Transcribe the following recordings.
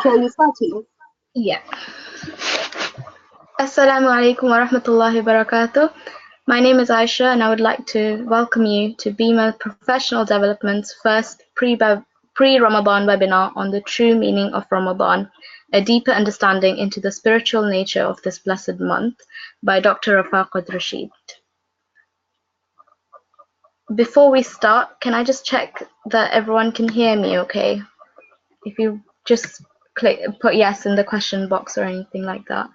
Okay, you starting? Yeah. Assalamu alaikum wa rahmatullahi wa barakatuh. My name is Aisha and I would like to welcome you to BIMA Professional Development's first pre-Ramadan webinar on the true meaning of Ramadan, a deeper understanding into the spiritual nature of this blessed month by Dr. Rafaqat Rashid. Before we start, can I just check that everyone can hear me okay? If you just put yes in the question box or anything like that.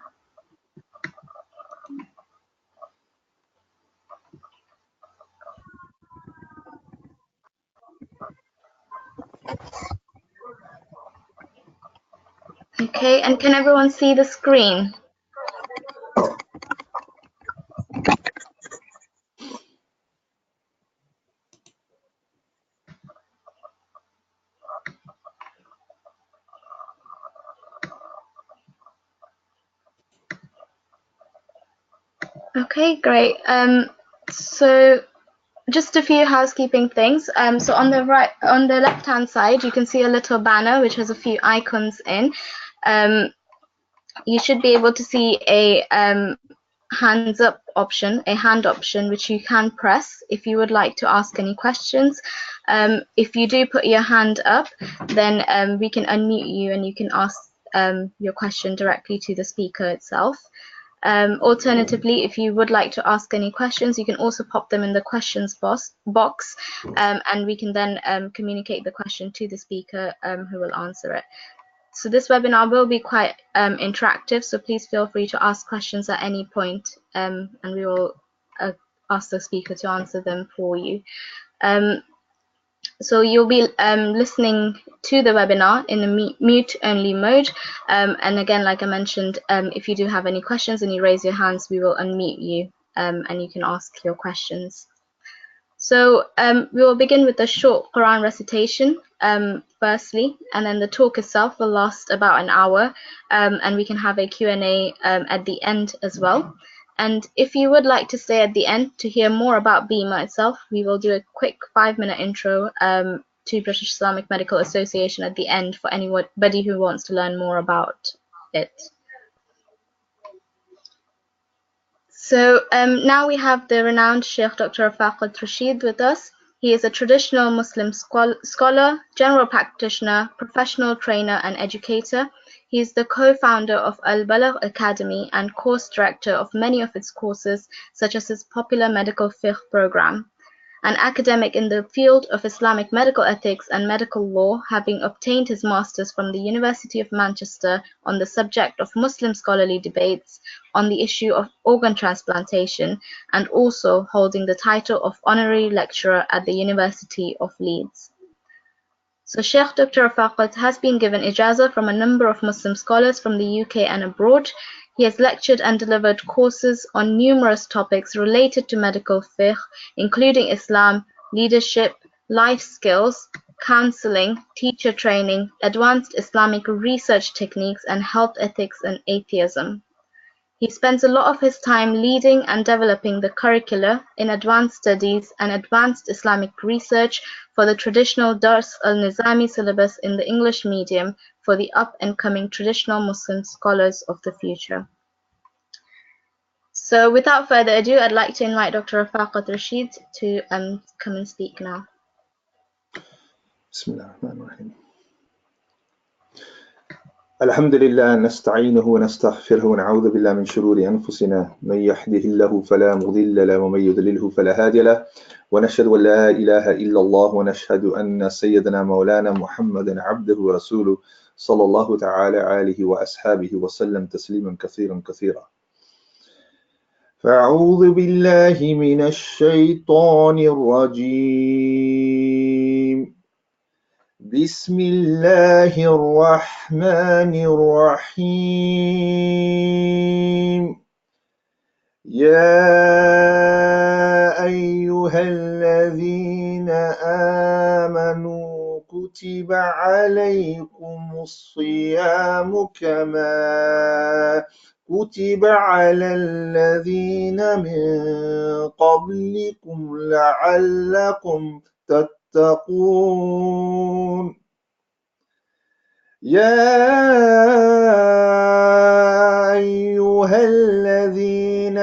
Okay, and can everyone see the screen? Okay, great. So just a few housekeeping things. So on the left-hand side, you can see a little banner which has a few icons in. You should be able to see a hands up option, a hand option, which you can press if you would like to ask any questions. If you do put your hand up, then we can unmute you and you can ask your question directly to the speaker itself. Alternatively, if you would like to ask any questions, you can also pop them in the questions box, and we can then communicate the question to the speaker who will answer it. So this webinar will be quite interactive, so please feel free to ask questions at any point, and we will ask the speaker to answer them for you. So you'll be listening to the webinar in a mute-only mode, and again, like I mentioned, if you do have any questions and you raise your hands, we will unmute you, and you can ask your questions. So we will begin with a short Quran recitation firstly, and then the talk itself will last about an hour, and we can have a Q&A at the end as well. And if you would like to stay at the end to hear more about BIMA itself, we will do a quick 5-minute intro to British Islamic Medical Association at the end for anybody who wants to learn more about it. So now we have the renowned Shaykh Dr Rafaqat Rashid with us. He is a traditional Muslim scholar, general practitioner, professional trainer and educator. He is the co-founder of Al-Balagh Academy and course director of many of its courses, such as his popular medical fiqh program. An academic in the field of Islamic medical ethics and medical law, having obtained his master's from the University of Manchester on the subject of Muslim scholarly debates on the issue of organ transplantation, and also holding the title of honorary lecturer at the University of Leeds. So Shaykh Dr Rafaqat has been given ijazah from a number of Muslim scholars from the UK and abroad. He has lectured and delivered courses on numerous topics related to medical fiqh, including Islam, leadership, life skills, counseling, teacher training, advanced Islamic research techniques, and health ethics and atheism. He spends a lot of his time leading and developing the curricula in advanced studies and advanced Islamic research for the traditional Dars al-Nizami syllabus in the English medium for the up-and-coming traditional Muslim scholars of the future. So without further ado, I'd like to invite Dr. Rafaqat Rashid to come and speak now. Bismillahirrahmanirrahim. الحمد لله نستعينه ونستغفره ونعوذ بالله من شرور أنفسنا من يهده الله فلا مضل له ومن يضلله فلا هادي له ونشهد أن لا إله إلا الله ونشهد أن سيدنا مولانا محمدا عبده ورسوله صلى الله تعالى عليه وأصحابه وسلم تسليما كثيرا كثيرا. فأعوذ بالله من الشيطان الرجيم. بسم الله الرحمن الرحيم. يا أيها الذين آمنوا كتب عليكم الصيام كما كتب على الذين من قبلكم لعلكم تتقون. يا أيها الذين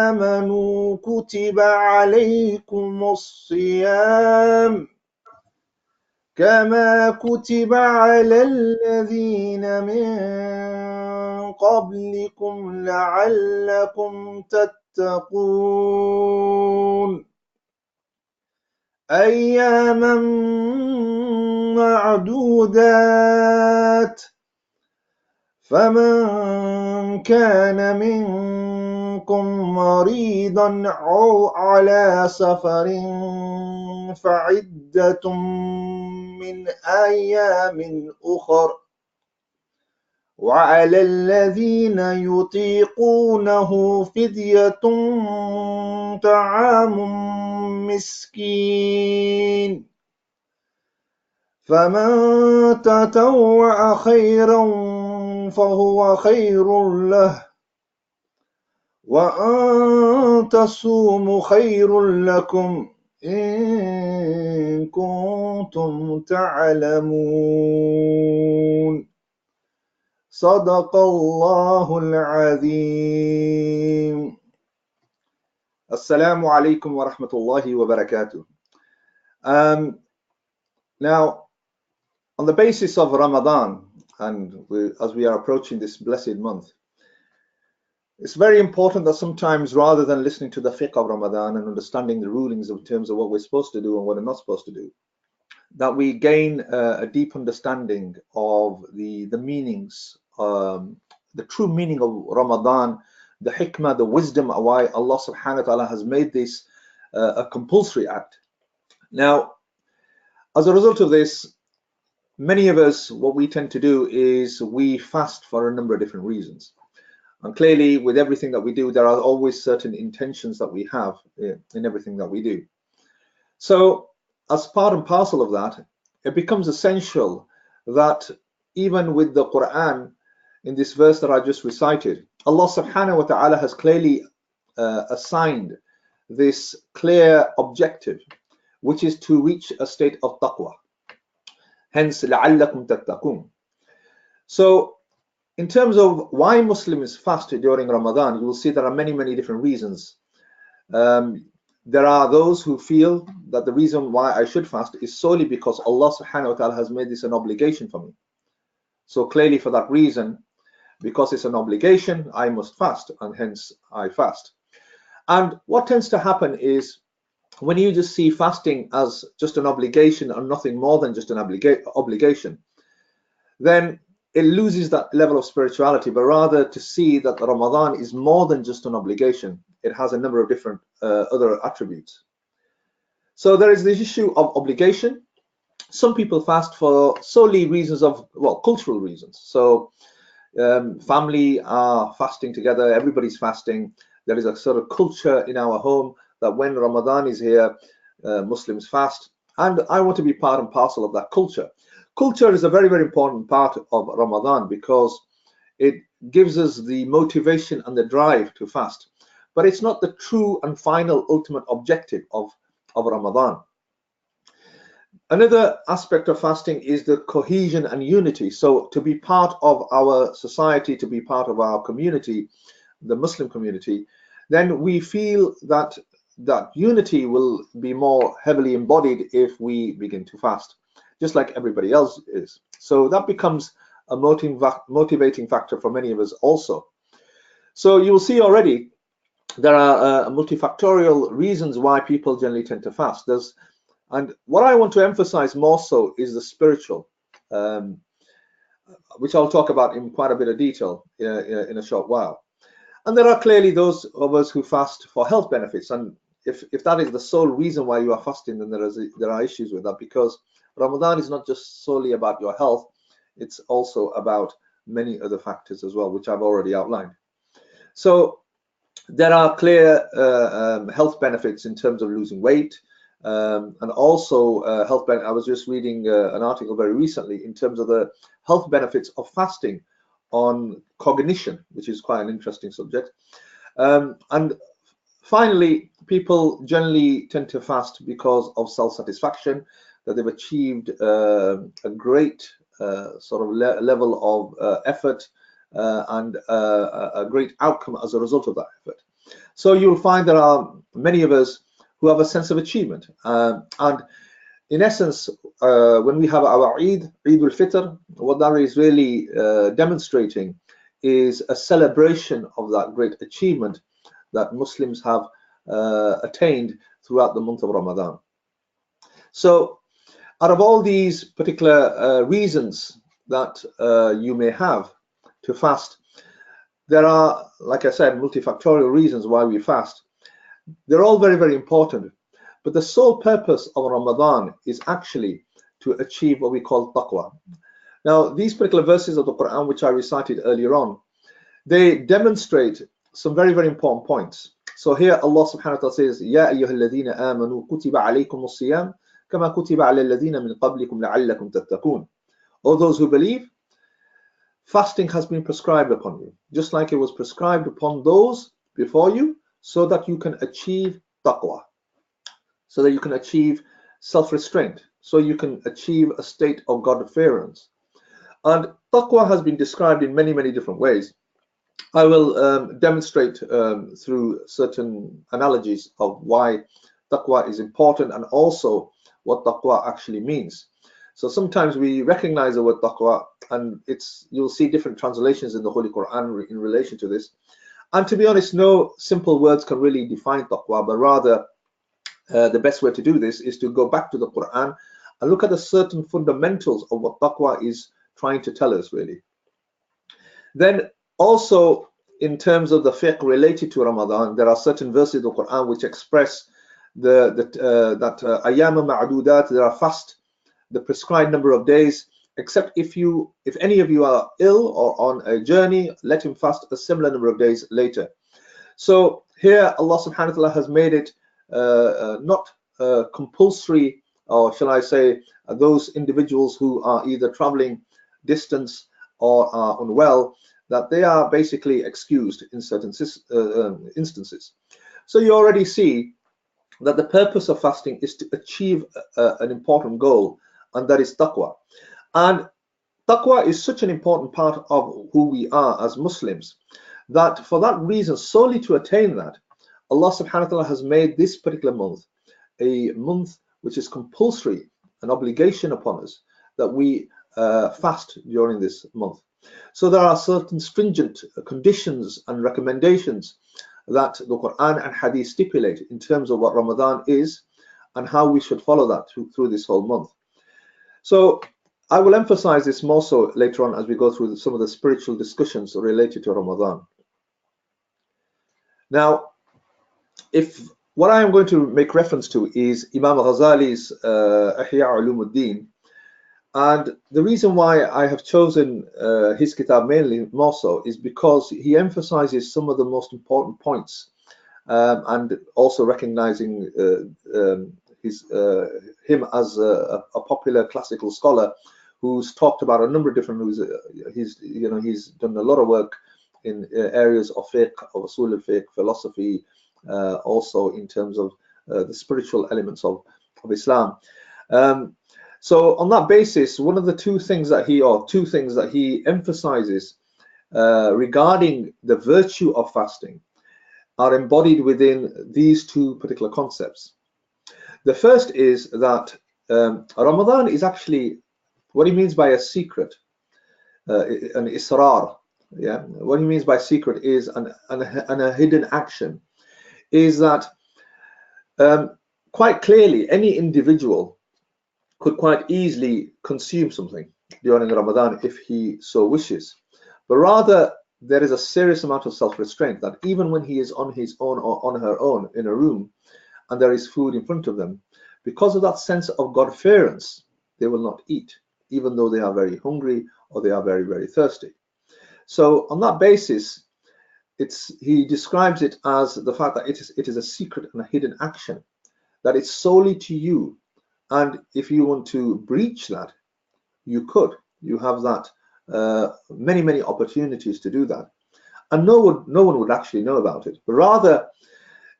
آمنوا كتب عليكم الصيام كما كتب على الذين من قبلكم لعلكم تتقون أياما معدودات فمن كان منكم مريضا أو على سفر فعدة من أيام أخر وعلى الذين يطيقونه فدية طعام مسكين فمن تطوع خيرا فهو خير له وأن تصوموا خير لكم إن كنتم تعلمون صدق الله العظيم. Assalamu alaikum wa rahmatullahi wa barakatuh. Now, on the basis of Ramadan, and as we are approaching this blessed month, it's very important that sometimes, rather than listening to the fiqh of Ramadan and understanding the rulings in terms of what we're supposed to do and what we're not supposed to do, that we gain a deep understanding of the meanings, the true meaning of Ramadan, the hikmah, the wisdom of why Allah subhanahu wa ta'ala has made this a compulsory act. Now, as a result of this, many of us, what we tend to do is we fast for a number of different reasons. And clearly, with everything that we do, there are always certain intentions that we have in everything that we do. So, as part and parcel of that, it becomes essential that even with the Quran, in this verse that I just recited, Allah subhanahu wa ta'ala has clearly assigned this clear objective, which is to reach a state of taqwa. Hence, لَعَلَّكُمْ تَتَّقُونَ. So, in terms of why Muslims fast during Ramadan, you will see there are many, many different reasons. There are those who feel that the reason why I should fast is solely because Allah subhanahu wa ta'ala has made this an obligation for me. So clearly for that reason, because it's an obligation, I must fast, and hence I fast. And what tends to happen is when you just see fasting as just an obligation and nothing more than just an obligation, then it loses that level of spirituality, but rather to see that Ramadan is more than just an obligation. It has a number of different other attributes. So there is this issue of obligation. Some people fast for solely reasons of, well, cultural reasons. So family are fasting together, everybody's fasting. There is a sort of culture in our home that when Ramadan is here, Muslims fast. And I want to be part and parcel of that culture. Culture is a very, very important part of Ramadan because it gives us the motivation and the drive to fast. But it's not the true and final ultimate objective of Ramadan. Another aspect of fasting is the cohesion and unity. So to be part of our society, to be part of our community, the Muslim community, then we feel that unity will be more heavily embodied if we begin to fast, just like everybody else is. So that becomes a motivating factor for many of us also. So you will see already there are multifactorial reasons why people generally tend to fast. And what I want to emphasize more so is the spiritual, which I'll talk about in quite a bit of detail in a short while. And there are clearly those of us who fast for health benefits. And if that is the sole reason why you are fasting, then there are issues with that, because Ramadan is not just solely about your health, it's also about many other factors as well, which I've already outlined. So there are clear health benefits in terms of losing weight, and also health benefits. I was just reading an article very recently in terms of the health benefits of fasting on cognition, which is quite an interesting subject. And finally, people generally tend to fast because of self-satisfaction, that they've achieved a great sort of level of effort and a great outcome as a result of that effort. So you'll find there are many of us who have a sense of achievement. And in essence, when we have our Eid al-Fitr, what that is really demonstrating is a celebration of that great achievement that Muslims have attained throughout the month of Ramadan. So out of all these particular reasons that you may have to fast, there are, like I said, multifactorial reasons why we fast. They're all very, very important. But the sole purpose of Ramadan is actually to achieve what we call taqwa. Now, these particular verses of the Quran, which I recited earlier on, they demonstrate some very, very important points. So here Allah subhanahu wa ta'ala says, Ya ayyuhalladhina amanu kutiba alaykum as-siyam kama kutiba ala alladhina min qablikum la'allakum tattaqun. All those who believe, fasting has been prescribed upon you, just like it was prescribed upon those before you, so that you can achieve taqwa, so that you can achieve self-restraint, so you can achieve a state of God-fearance. And taqwa has been described in many, many different ways. I will demonstrate through certain analogies of why taqwa is important and also what taqwa actually means. So sometimes we recognize the word taqwa, and you'll see different translations in the Holy Quran in relation to this. And to be honest, no simple words can really define taqwa, but rather the best way to do this is to go back to the Quran and look at the certain fundamentals of what taqwa is trying to tell us, really. Then also, in terms of the fiqh related to Ramadan, there are certain verses of the Quran which express that ayyam ma'dudat, there are fast, the prescribed number of days, except if any of you are ill or on a journey, let him fast a similar number of days later. So here Allah subhanahu wa ta'ala has made it not compulsory, or shall I say, those individuals who are either traveling distance or are unwell, that they are basically excused in certain instances. So you already see that the purpose of fasting is to achieve an important goal, and that is taqwa. And taqwa is such an important part of who we are as Muslims, that for that reason, solely to attain that, Allah subhanahu wa ta'ala has made this particular month a month which is compulsory, an obligation upon us, that we fast during this month. So there are certain stringent conditions and recommendations that the Quran and Hadith stipulate in terms of what Ramadan is and how we should follow that through this whole month. So I will emphasize this more so later on as we go through some of the spiritual discussions related to Ramadan. Now, what I am going to make reference to is Imam Ghazali's Ihya Ulumuddin, and the reason why I have chosen his kitab mainly more so is because he emphasizes some of the most important points, and also recognizing him as a popular classical scholar who's talked about a number of different, he's done a lot of work in areas of fiqh, of usul al-fiqh, philosophy, also in terms of the spiritual elements of Islam. So on that basis, one of the two things that he emphasizes regarding the virtue of fasting are embodied within these two particular concepts. The first is that Ramadan is actually, what he means by a secret, an israr. Yeah, what he means by secret is a hidden action, is that quite clearly any individual could quite easily consume something during Ramadan if he so wishes, but rather there is a serious amount of self-restraint, that even when he is on his own or on her own in a room and there is food in front of them, because of that sense of God-fearance, they will not eat, even though they are very hungry or they are very, very thirsty. So on that basis, he describes it as the fact that it is a secret and a hidden action, that it's solely to you. And if you want to breach that, you could. You have that many, many opportunities to do that. And no one would actually know about it. But rather,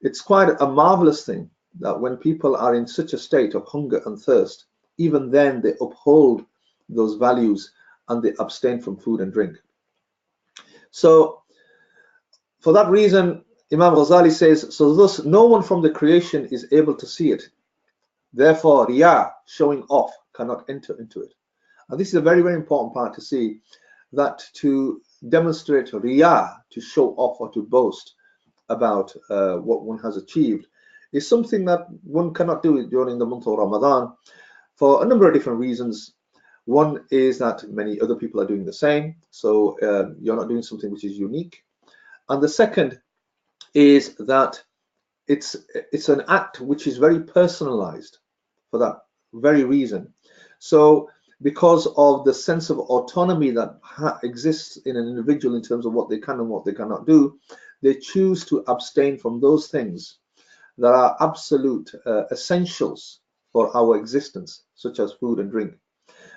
it's quite a marvelous thing that when people are in such a state of hunger and thirst, even then they uphold those values and they abstain from food and drink. So for that reason, Imam Ghazali says, so thus no one from the creation is able to see it. Therefore, riyah, showing off, cannot enter into it. And this is a very, very important part to see, that to demonstrate riyah, to show off or to boast about what one has achieved, is something that one cannot do during the month of Ramadan for a number of different reasons. One is that many other people are doing the same, so you're not doing something which is unique. And the second is that it's an act which is very personalized for that very reason. So because of the sense of autonomy that exists in an individual in terms of what they can and what they cannot do, they choose to abstain from those things that are absolute essentials for our existence, such as food and drink.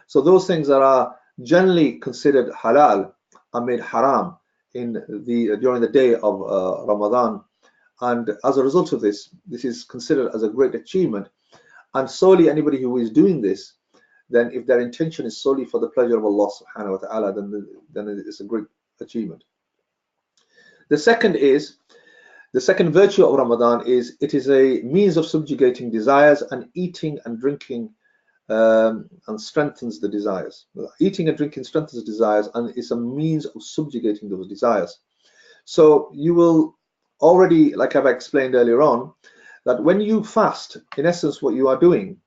So those things that are generally considered halal are made haram during the day of Ramadan. And as a result of this, this is considered as a great achievement. And solely anybody who is doing this, then if their intention is solely for the pleasure of Allah subhanahu wa ta'ala, then it's a great achievement. The second virtue of Ramadan is it is a means of subjugating desires, and eating and drinking and strengthens the desires. Eating and drinking strengthens the desires, and it's a means of subjugating those desires. So you will already, like I've explained earlier on, that when you fast, in essence what you are doing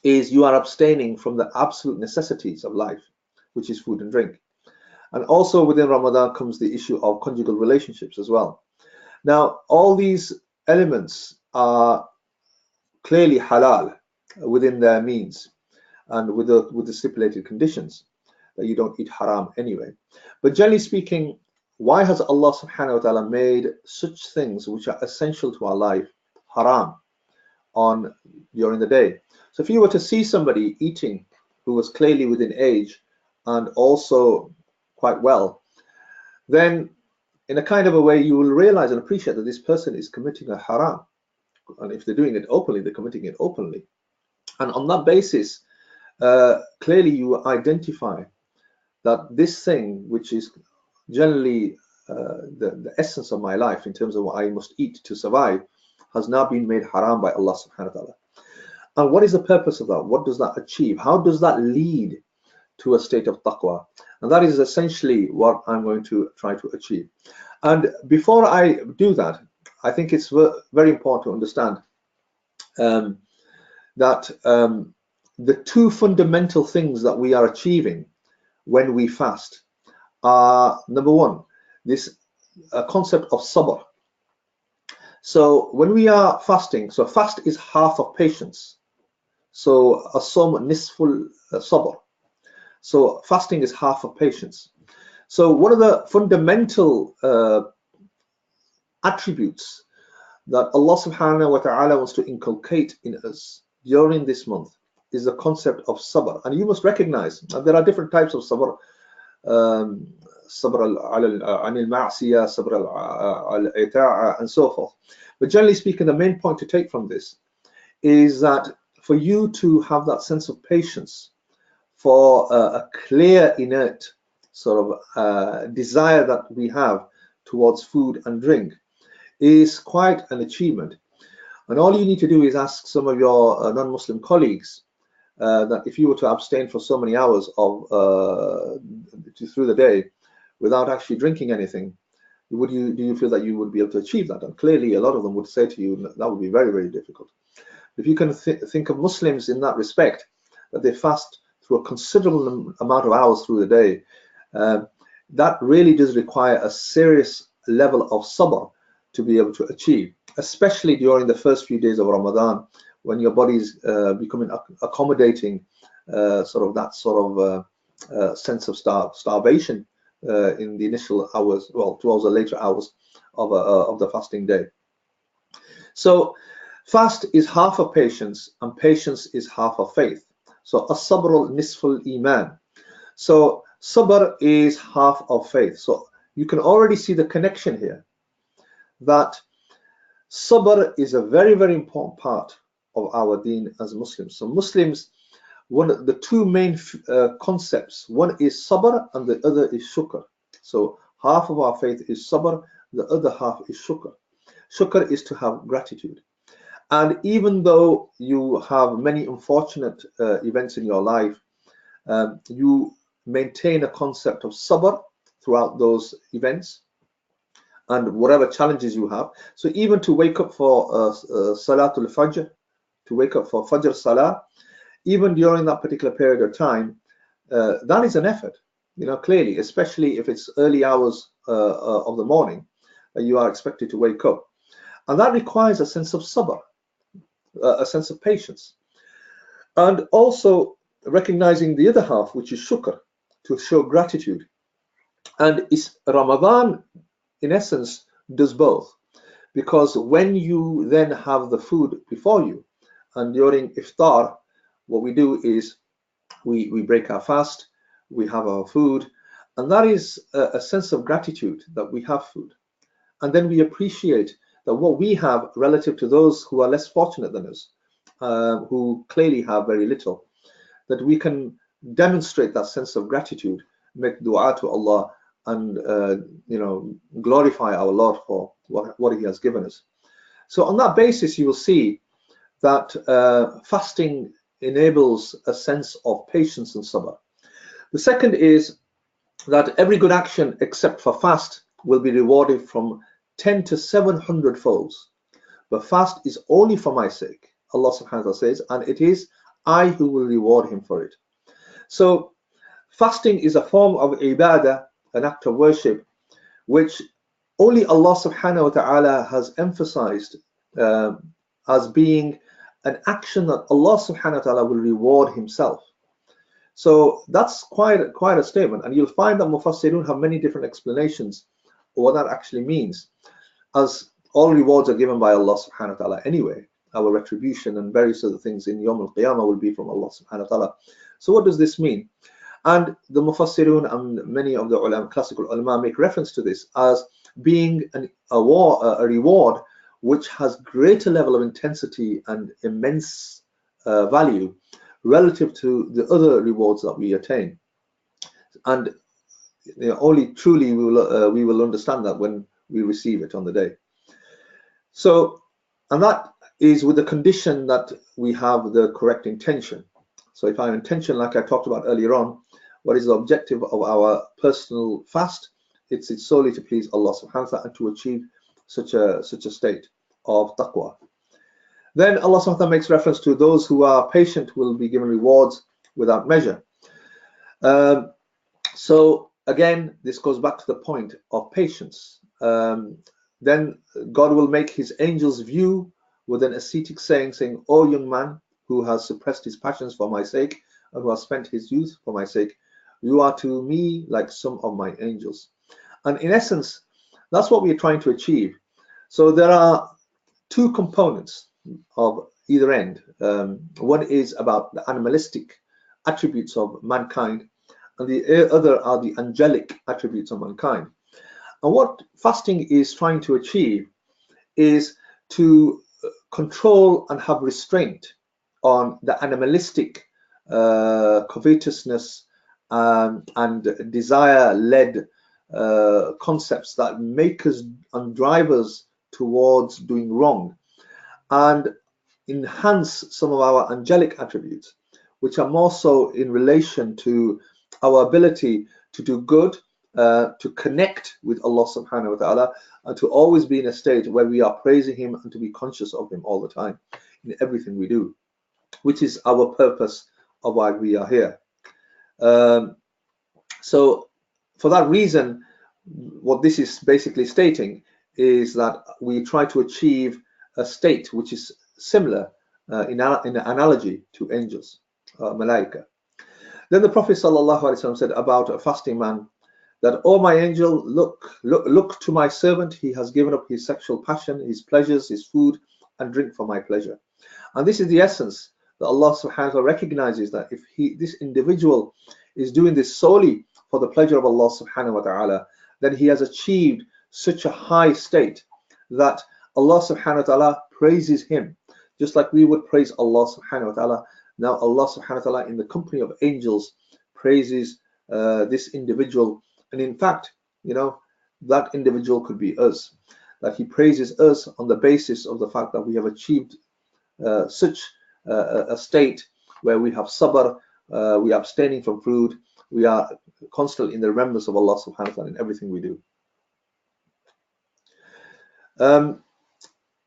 is you are abstaining from the absolute necessities of life, which is food and drink. And also within Ramadan comes the issue of conjugal relationships as well. Now, all these elements are clearly halal within their means and with the stipulated conditions that you don't eat haram anyway. But generally speaking, why has Allah subhanahu wa ta'ala made such things which are essential to our life haram during the day? So if you were to see somebody eating who was clearly within age and also quite well, then in a kind of a way you will realize and appreciate that this person is committing a haram. And if they're doing it openly, they're committing it openly. And on that basis, clearly you identify that this thing, which is generally the essence of my life in terms of what I must eat to survive, has now been made haram by Allah subhanahu wa ta'ala. And what is the purpose of that? What does that achieve? How does that lead to a state of taqwa? And that is essentially what I'm going to try to achieve. And before I do that, I think it's very important to understand that the two fundamental things that we are achieving when we fast are, number one, this concept of sabr. So when we are fasting, so fast is half of patience. So as-sawm nisful sabr. So fasting is half of patience. So one of the fundamental attributes that Allah subhanahu wa ta'ala wants to inculcate in us during this month is the concept of sabr. And you must recognize that there are different types of sabr. Sabr anil ma'siyah, sabr al-ita'a, and so forth. But generally speaking, the main point to take from this is that for you to have that sense of patience for a clear, inert sort of desire that we have towards food and drink is quite an achievement. And all you need to do is ask some of your non-Muslim colleagues that if you were to abstain for so many hours through the day without actually drinking anything, do you feel that you would be able to achieve that? And clearly a lot of them would say to you that would be very, very difficult. If you can think of Muslims in that respect, that they fast through a considerable amount of hours through the day, that really does require a serious level of sabr to be able to achieve, especially during the first few days of Ramadan, when your body's becoming accommodating sense of starvation in the initial hours, well, towards the later hours of the fasting day. So fast is half of patience, and patience is half of faith. So as-sabr nisful iman. So sabr is half of faith. So you can already see the connection here, that sabr is a very, very important part of our deen as Muslims. So Muslims, the two main concepts. One is sabr and the other is shukr. So half of our faith is sabr, the other half is shukr. Shukr is to have gratitude. And even though you have many unfortunate events in your life, you maintain a concept of sabr throughout those events and whatever challenges you have. So even to wake up for Salatul Fajr, to wake up for Fajr Salah, even during that particular period of time, that is an effort, clearly, especially if it's early hours of the morning, you are expected to wake up. And that requires a sense of sabr, a sense of patience. And also recognizing the other half, which is shukr, to show gratitude. And Ramadan, in essence, does both. Because when you then have the food before you, and during iftar, what we do is we break our fast, we have our food, and that is a sense of gratitude that we have food. And then we appreciate that what we have relative to those who are less fortunate than us, who clearly have very little, that we can demonstrate that sense of gratitude, make dua to Allah, and glorify our Lord for what He has given us. So on that basis, you will see that fasting enables a sense of patience and sabr. The second is that every good action except for fast will be rewarded from 10 to 700 folds. But fast is only for my sake, Allah subhanahu wa ta'ala says, and it is I who will reward him for it. So fasting is a form of ibadah, an act of worship, which only Allah subhanahu wa ta'ala has emphasized as being an action that Allah subhanahu wa ta'ala will reward himself. So that's quite a statement, and you'll find that Mufassirun have many different explanations of what that actually means, as all rewards are given by Allah subhanahu wa ta'ala anyway. Our retribution and various other things in Yawm al-Qiyamah will be from Allah subhanahu wa ta'ala. So what does this mean? And the Mufassirun and many of the classical ulama make reference to this as being a reward which has greater level of intensity and immense value relative to the other rewards that we attain. And only truly we will understand that when we receive it on the day. So, and that is with the condition that we have the correct intention. So if our intention, like I talked about earlier on, what is the objective of our personal fast? It's solely to please Allah subhanahu wa ta'ala and to achieve such a state of taqwa. Then Allah subhanahu wa ta'ala makes reference to those who are patient will be given rewards without measure. So again, this goes back to the point of patience. Then God will make his angels view with an ascetic saying, "O young man who has suppressed his passions for my sake and who has spent his youth for my sake, you are to me like some of my angels." And in essence, that's what we are trying to achieve. So there are two components of either end. One is about the animalistic attributes of mankind, and the other are the angelic attributes of mankind. And what fasting is trying to achieve is to control and have restraint on the animalistic covetousness and desire-led concepts that make us and drive us towards doing wrong, and enhance some of our angelic attributes, which are more so in relation to our ability to do good, to connect with Allah subhanahu wa ta'ala, and to always be in a state where we are praising him and to be conscious of him all the time in everything we do, which is our purpose of why we are here. So for that reason, what this is basically stating is that we try to achieve a state which is similar in analogy to angels, malaika. Then the Prophet ﷺ said about a fasting man that, "O my angel, look to my servant. He has given up his sexual passion, his pleasures, his food and drink for my pleasure." And this is the essence that Allah subhanahu wa ta'ala recognizes, that if this individual is doing this solely for the pleasure of Allah subhanahu wa ta'ala, then he has achieved such a high state that Allah subhanahu wa ta'ala praises him, just like we would praise Allah subhanahu wa ta'ala Now Allah subhanahu wa ta'ala in the company of angels praises this individual, and in fact, you know, that individual could be us, that he praises us on the basis of the fact that we have achieved such a state where we have sabr, we are abstaining from food, we are constantly in the remembrance of Allah subhanahu wa ta'ala in everything we do.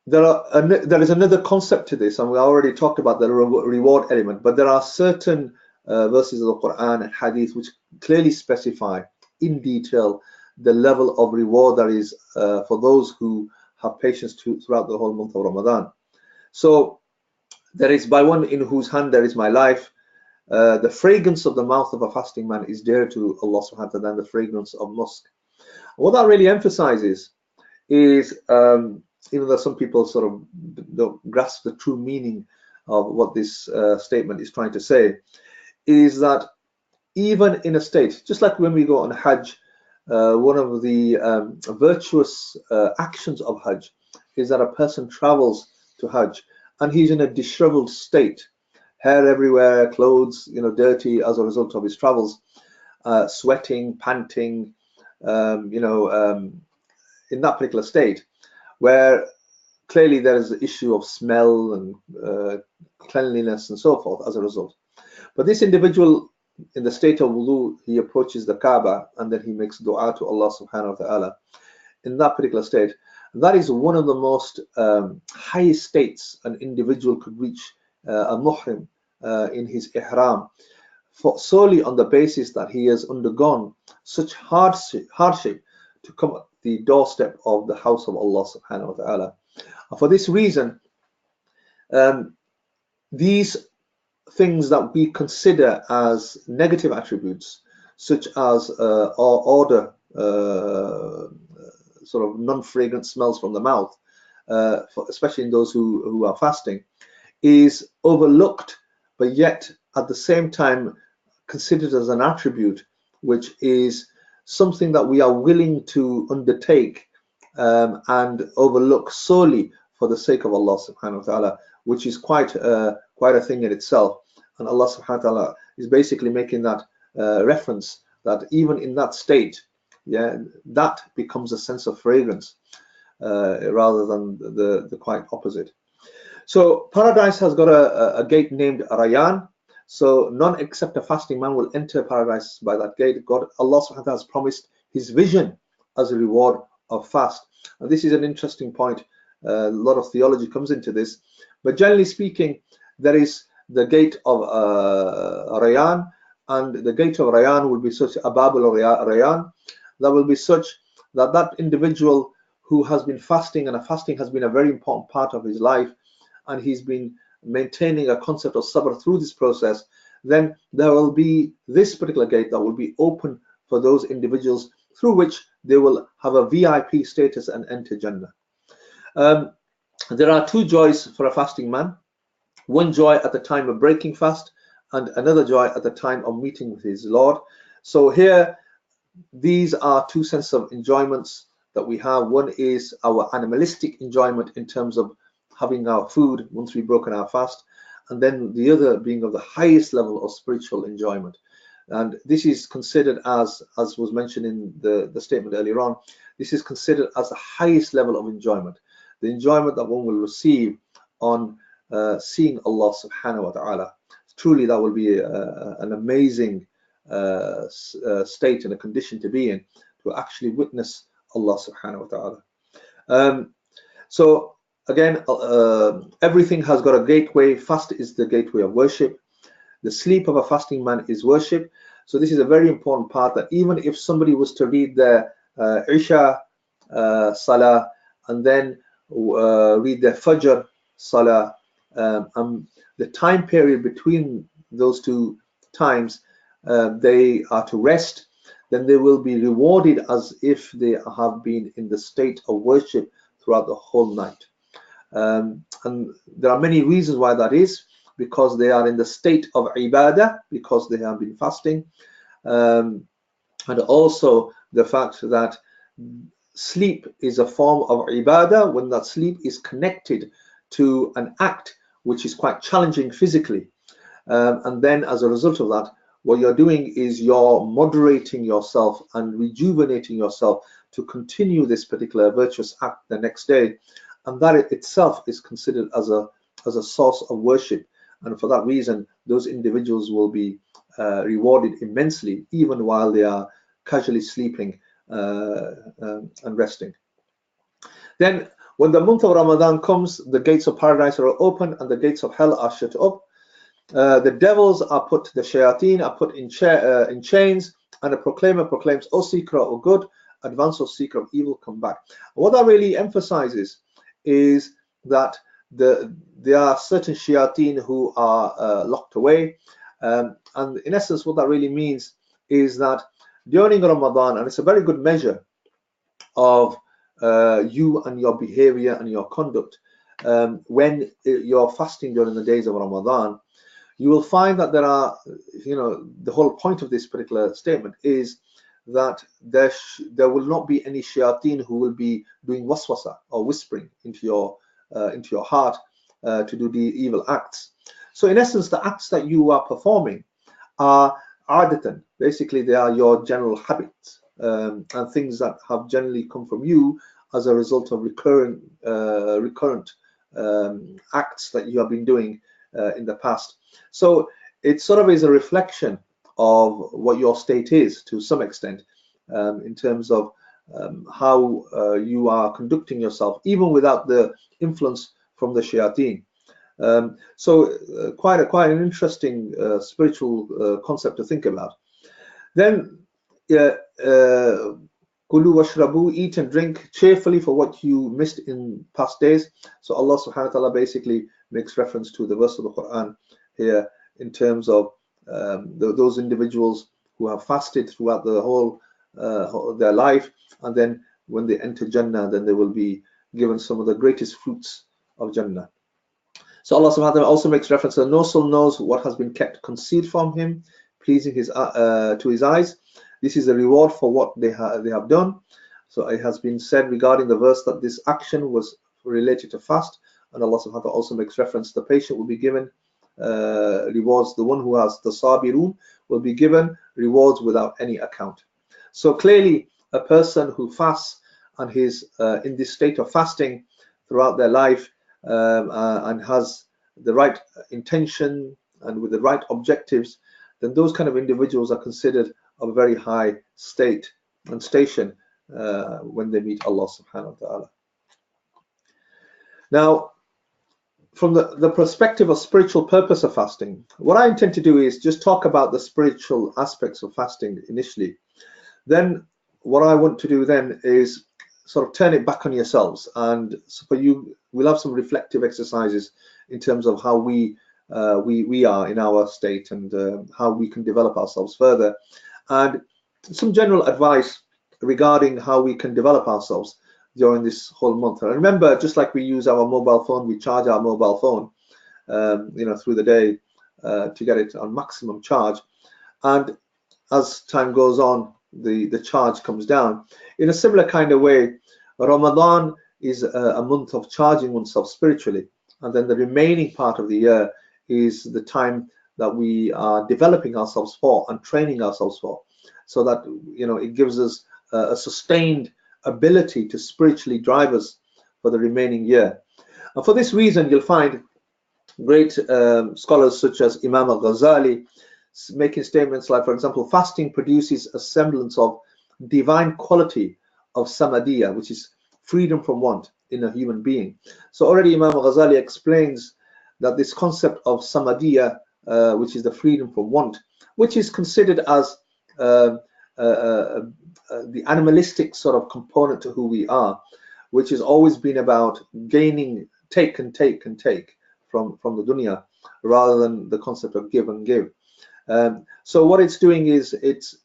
There is another concept to this, and we already talked about the reward element, but there are certain verses of the Quran and Hadith which clearly specify in detail the level of reward that is for those who have patience throughout the whole month of Ramadan. So there is, by one in whose hand there is my life, the fragrance of the mouth of a fasting man is dearer to Allah subhanahu wa ta'ala than the fragrance of musk. What that really emphasizes is, even though some people sort of don't grasp the true meaning of what this statement is trying to say, is that even in a state, just like when we go on Hajj, one of the virtuous actions of Hajj is that a person travels to Hajj and he's in a disheveled state, hair everywhere, clothes, you know, dirty as a result of his travels, sweating, panting, you know, in that particular state, where clearly there is the issue of smell and cleanliness and so forth as a result. But this individual in the state of wudu, he approaches the Kaaba and then he makes dua to Allah subhanahu wa ta'ala in that particular state. That is one of the most highest states an individual could reach, a muhrim in his ihram, solely on the basis that he has undergone such hardship to come at the doorstep of the house of Allah subhanahu wa ta'ala. And for this reason, these things that we consider as negative attributes, such as odor, sort of non-fragrant smells from the mouth, especially in those who are fasting, is overlooked, but yet at the same time considered as an attribute, which is something that we are willing to undertake and overlook solely for the sake of Allah subhanahu wa ta'ala, which is quite a thing in itself. And Allah subhanahu wa ta'ala is basically making that reference that even in that state, yeah, that becomes a sense of fragrance rather than the quite opposite. So paradise has got a gate named Rayyan. So none except a fasting man will enter paradise by that gate. Allah subhanahu wa ta'ala has promised his vision as a reward of fast. And this is an interesting point. A lot of theology comes into this, but generally speaking, there is the gate of Rayyan, and the gate of Rayyan will be such a Babul Rayyan that will be such that that individual who has been fasting, and a fasting has been a very important part of his life, and he's been maintaining a concept of sabr through this process, then there will be this particular gate that will be open for those individuals, through which they will have a VIP status and enter Jannah. There are two joys for a fasting man. One joy at the time of breaking fast, and another joy at the time of meeting with his Lord. So here, these are two senses of enjoyments that we have. One is our animalistic enjoyment in terms of having our food once we've broken our fast, and then the other being of the highest level of spiritual enjoyment. And this is considered as was mentioned in the statement earlier on, this is considered as the highest level of enjoyment, the enjoyment that one will receive on seeing Allah subhanahu wa ta'ala. Truly that will be an amazing state and a condition to be in, to actually witness Allah subhanahu wa ta'ala. So again, everything has got a gateway. Fast is the gateway of worship. The sleep of a fasting man is worship. So this is a very important part, that even if somebody was to read their Isha Salah and then read their Fajr Salah, the time period between those two times, they are to rest, then they will be rewarded as if they have been in the state of worship throughout the whole night. And there are many reasons why that is, because they are in the state of ibadah, because they have been fasting, and also the fact that sleep is a form of ibadah when that sleep is connected to an act which is quite challenging physically. And then as a result of that, what you're doing is you're moderating yourself and rejuvenating yourself to continue this particular virtuous act the next day, and that itself is considered as a source of worship. And for that reason, those individuals will be rewarded immensely, even while they are casually sleeping and resting. Then, when the month of Ramadan comes, the gates of paradise are open and the gates of hell are shut up. The devils are put, the shayateen are put in chains, and the proclaimer proclaims, "O seeker of good, advance, O seeker of evil, come back." What that really emphasizes is that there are certain shayateen who are locked away, and in essence what that really means is that during Ramadan, and it's a very good measure of you and your behavior and your conduct, when you're fasting during the days of Ramadan, you will find that there are, the whole point of this particular statement is that there will not be any shayateen who will be doing waswasa or whispering into your heart to do the evil acts. So in essence, the acts that you are performing are adatan. Basically, they are your general habits and things that have generally come from you as a result of recurrent acts that you have been doing in the past. So it sort of is a reflection of what your state is to some extent, in terms of how you are conducting yourself, even without the influence from the shayateen. So quite an interesting spiritual concept to think about. Then Kulu washrabu, eat and drink cheerfully for what you missed in past days. So Allah subhanahu wa ta'ala basically makes reference to the verse of the Quran here in terms of those individuals who have fasted throughout the whole their life, and then when they enter Jannah, then they will be given some of the greatest fruits of Jannah. So Allah subhanahu wa ta'ala also makes reference that no soul knows what has been kept concealed from him, pleasing to his eyes. This is a reward for what they have done. So it has been said regarding the verse that this action was related to fast, and Allah subhanahu wa ta'ala also makes reference the patient will be given rewards. The one who has the sabirun will be given rewards without any account. So clearly, a person who fasts and is in this state of fasting throughout their life and has the right intention and with the right objectives, then those kind of individuals are considered of a very high state and station when they meet Allah subhanahu wa ta'ala. Now, from the perspective of spiritual purpose of fasting, what I intend to do is just talk about the spiritual aspects of fasting initially. Then what I want to do then is sort of turn it back on yourselves, and so for you we'll have some reflective exercises in terms of how we are in our state and how we can develop ourselves further, and some general advice regarding how we can develop ourselves during this whole month. And remember, just like we use our mobile phone, we charge our mobile phone through the day to get it on maximum charge, and as time goes on the charge comes down. In a similar kind of way, Ramadan is a month of charging oneself spiritually, and then the remaining part of the year is the time that we are developing ourselves for and training ourselves for, so that it gives us a sustained ability to spiritually drive us for the remaining year. And for this reason, you'll find great scholars such as Imam al-Ghazali making statements like, for example, fasting produces a semblance of divine quality of samadiyya, which is freedom from want in a human being. So already Imam al-Ghazali explains that this concept of samadiyya, which is the freedom from want, which is considered as the animalistic sort of component to who we are, which has always been about gaining, take and take and take from the dunya, rather than the concept of give and give. So what it's doing is it's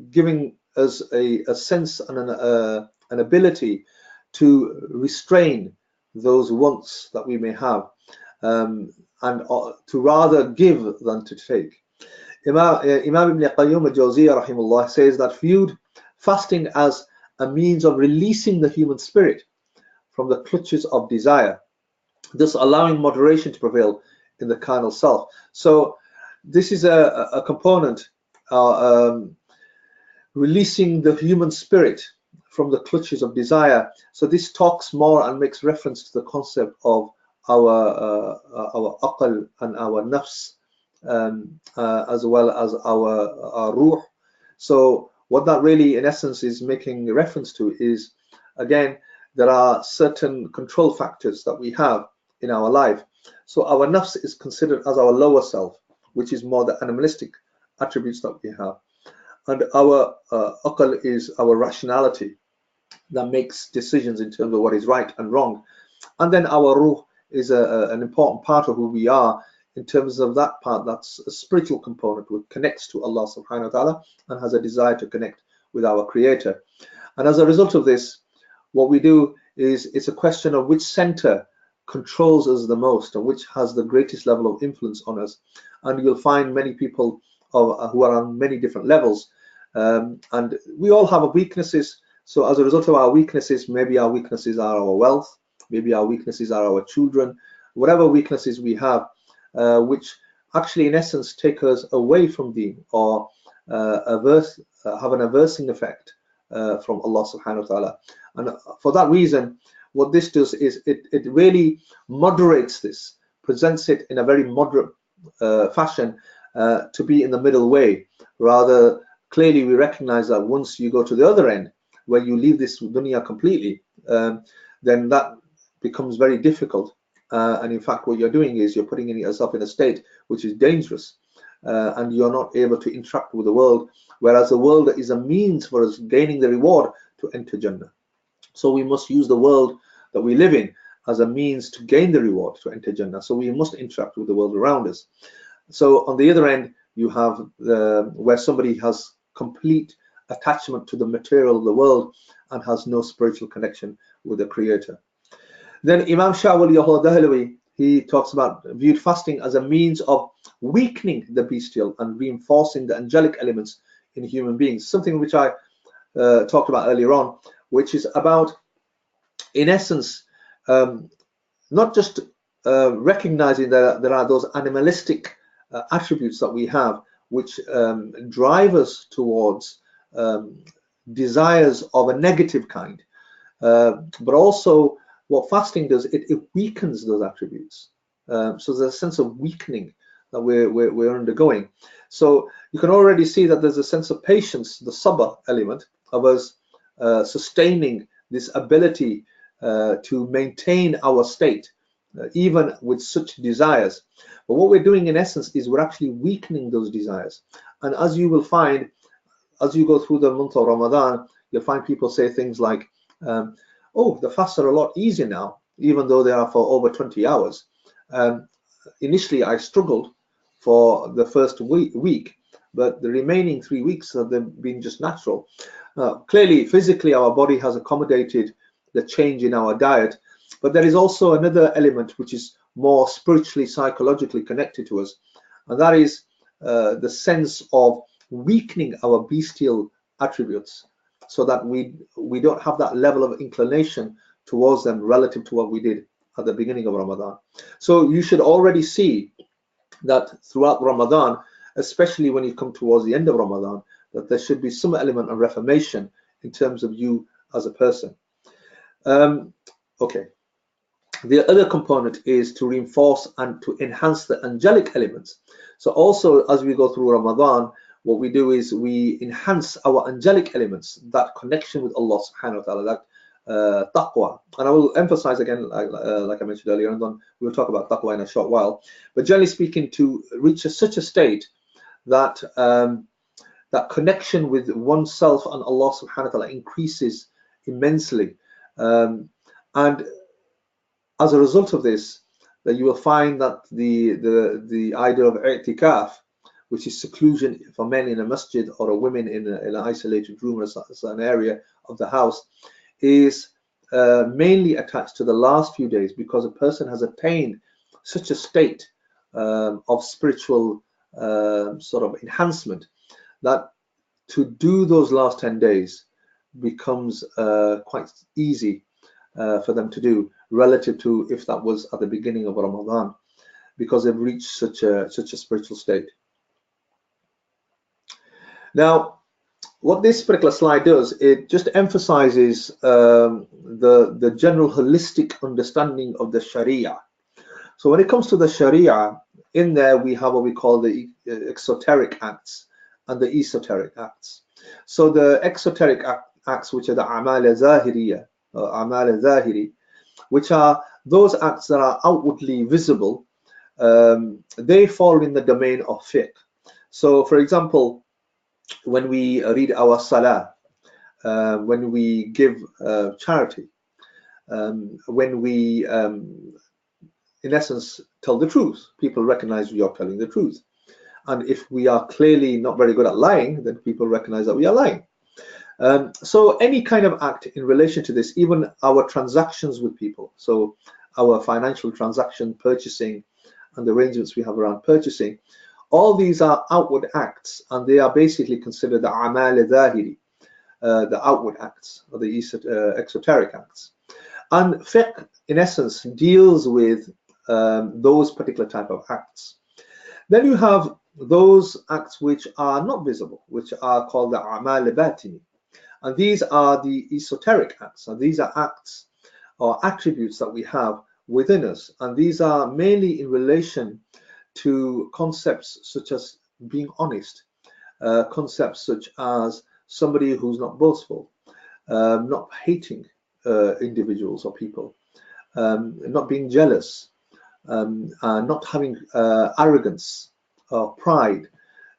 giving us a sense and an ability to restrain those wants that we may have, and to rather give than to take. Imam Ibn Qayyim al-Jawziyya rahimahullah says that viewed fasting as a means of releasing the human spirit from the clutches of desire, thus allowing moderation to prevail in the carnal self. So this is a component, releasing the human spirit from the clutches of desire. So this talks more and makes reference to the concept of our aql and our nafs, as well as our ruh. So what that really in essence is making reference to is, again, there are certain control factors that we have in our life. So our nafs is considered as our lower self, which is more the animalistic attributes that we have. And our aql is our rationality that makes decisions in terms of what is right and wrong. And then our ruh is an important part of who we are in terms of that part that's a spiritual component, which connects to Allah subhanahu wa ta'ala and has a desire to connect with our creator. And as a result of this, what we do is it's a question of which center controls us the most and which has the greatest level of influence on us. And you'll find many people who are on many different levels, and we all have weaknesses. So as a result of our weaknesses, maybe our weaknesses are our wealth, maybe our weaknesses are our children, whatever weaknesses we have, which actually in essence take us away from Deen, or have an aversing effect from Allah subhanahu wa ta'ala. And for that reason, what this does is it really moderates this, presents it in a very moderate fashion, to be in the middle way. Rather clearly we recognize that once you go to the other end, where you leave this dunya completely, then that becomes very difficult. And in fact, what you're doing is you're putting yourself in a state which is dangerous, and you're not able to interact with the world, whereas the world is a means for us gaining the reward to enter Jannah. So we must use the world that we live in as a means to gain the reward to enter Jannah. So we must interact with the world around us. So on the other end, you have where somebody has complete attachment to the material of the world and has no spiritual connection with the Creator. Then Imam Shah Waliullah Dahlawi, he talks about viewed fasting as a means of weakening the bestial and reinforcing the angelic elements in human beings, something which I talked about earlier on, which is about, in essence, not just recognizing that there are those animalistic attributes that we have which drive us towards desires of a negative kind, but also what fasting does, it weakens those attributes. So there's a sense of weakening that we're undergoing. So you can already see that there's a sense of patience, the sabr element of us sustaining this ability to maintain our state, even with such desires. But what we're doing in essence is we're actually weakening those desires. And as you will find, as you go through the month of Ramadan, you'll find people say things like, oh, the fasts are a lot easier now, even though they are for over 20 hours. Initially, I struggled for the first week, but the remaining 3 weeks have been just natural. Clearly, physically, our body has accommodated the change in our diet, but there is also another element which is more spiritually, psychologically connected to us, and that is the sense of weakening our bestial attributes, so that we don't have that level of inclination towards them relative to what we did at the beginning of Ramadan. So you should already see that throughout Ramadan, especially when you come towards the end of Ramadan, that there should be some element of reformation in terms of you as a person. Okay. The other component is to reinforce and to enhance the angelic elements. So also, as we go through Ramadan, what we do is we enhance our angelic elements, that connection with Allah subhanahu wa ta'ala, that taqwa. And I will emphasize again, like I mentioned earlier, and then we'll talk about taqwa in a short while. But generally speaking, to reach such a state that that connection with oneself and Allah subhanahu wa ta'ala increases immensely. And as a result of this, that you will find that the idea of i'tikaf, which is seclusion for men in a masjid or a women in an isolated room or an area of the house, is mainly attached to the last few days, because a person has attained such a state of spiritual sort of enhancement that to do those last 10 days becomes quite easy for them to do, relative to if that was at the beginning of Ramadan. because they've reached such a spiritual state. Now, what this particular slide does, it just emphasizes the general holistic understanding of the Sharia. So when it comes to the Sharia, in there we have what we call the exoteric acts and the esoteric acts. So the exoteric acts, which are the amal zahiriya, amal zahiri, which are those acts that are outwardly visible, they fall in the domain of fiqh. So for example, when we read our salah, when we give charity, when we in essence tell the truth, people recognize we are telling the truth. And if we are clearly not very good at lying, then people recognize that we are lying. So any kind of act in relation to this, even our transactions with people, so our financial transaction, purchasing, and the arrangements we have around purchasing, all these are outward acts, and they are basically considered the amal zahiri, the outward acts, or the exoteric acts. And fiqh, in essence, deals with those particular type of acts. Then you have those acts which are not visible, which are called the amal batini, and these are the esoteric acts, and these are acts or attributes that we have within us, and these are mainly in relation to concepts such as being honest, concepts such as somebody who's not boastful, not hating individuals or people, not being jealous, not having arrogance or pride,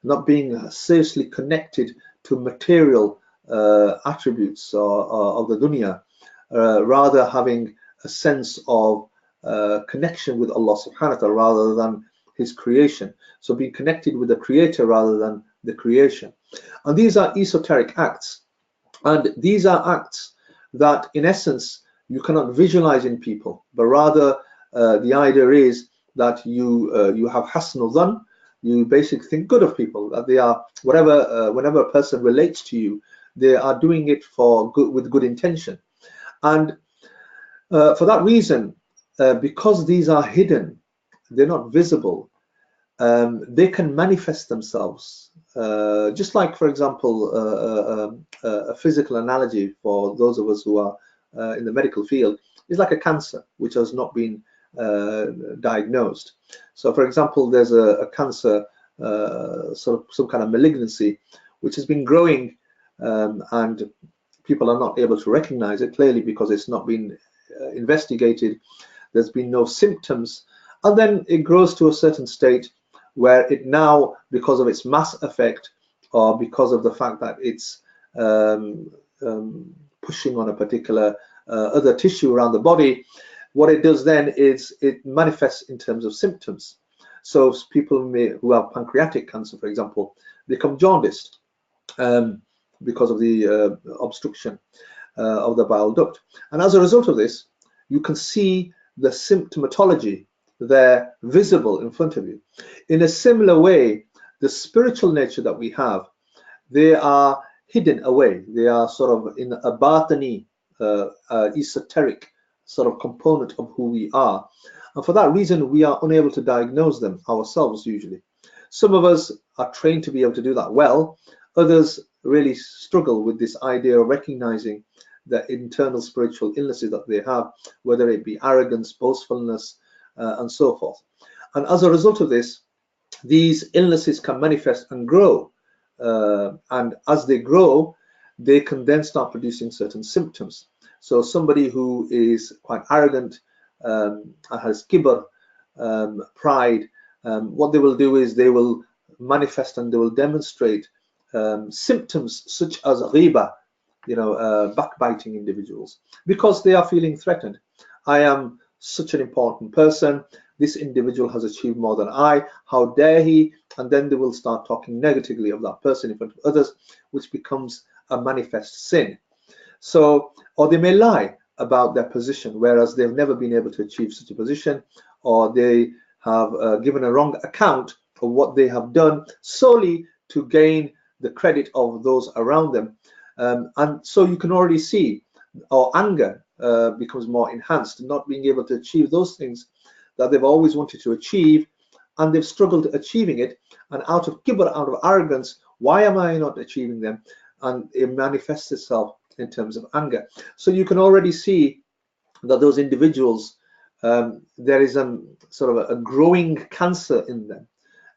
not being seriously connected to material attributes of the dunya, rather having a sense of connection with Allah subhanahu wa ta'ala rather than his creation. So being connected with the creator rather than the creation. And these are esoteric acts, and these are acts that in essence you cannot visualize in people, but rather the idea is that you have hasnul dhan, you basically think good of people, that they are whatever whenever a person relates to you, they are doing it for good, with good intention. And for that reason, because these are hidden, they're not visible, they can manifest themselves. Just like, for example, a physical analogy for those of us who are in the medical field is like a cancer which has not been diagnosed. So, for example, there's a cancer, sort of some kind of malignancy, which has been growing, and people are not able to recognize it clearly because it's not been investigated. There's been no symptoms, and then it grows to a certain state where it now, because of its mass effect or because of the fact that it's pushing on a particular other tissue around the body, what it does then is it manifests in terms of symptoms. So people who have pancreatic cancer, for example, become jaundiced because of the obstruction of the bile duct. And as a result of this, you can see the symptomatology there visible in front of you. In a similar way, the spiritual nature that we have, they are hidden away. They are sort of in a batani, esoteric sort of component of who we are. And for that reason, we are unable to diagnose them ourselves usually. Some of us are trained to be able to do that well. Others really struggle with this idea of recognizing the internal spiritual illnesses that they have, whether it be arrogance, boastfulness, and so forth. And as a result of this, these illnesses can manifest and grow. And as they grow, they can then start producing certain symptoms. So somebody who is quite arrogant, has kibr, pride, what they will do is they will manifest and they will demonstrate symptoms such as ghiba, backbiting individuals, because they are feeling threatened. I am such an important person, this individual has achieved more than I, how dare he? And then they will start talking negatively of that person in front of others, which becomes a manifest sin. So, or they may lie about their position, whereas they've never been able to achieve such a position, or they have given a wrong account of what they have done solely to gain the credit of those around them. And so you can already see, or anger becomes more enhanced, not being able to achieve those things that they've always wanted to achieve, and they've struggled achieving it, and out of kibr, out of arrogance, why am I not achieving them? And it manifests itself in terms of anger. So you can already see that those individuals, there is sort of a growing cancer in them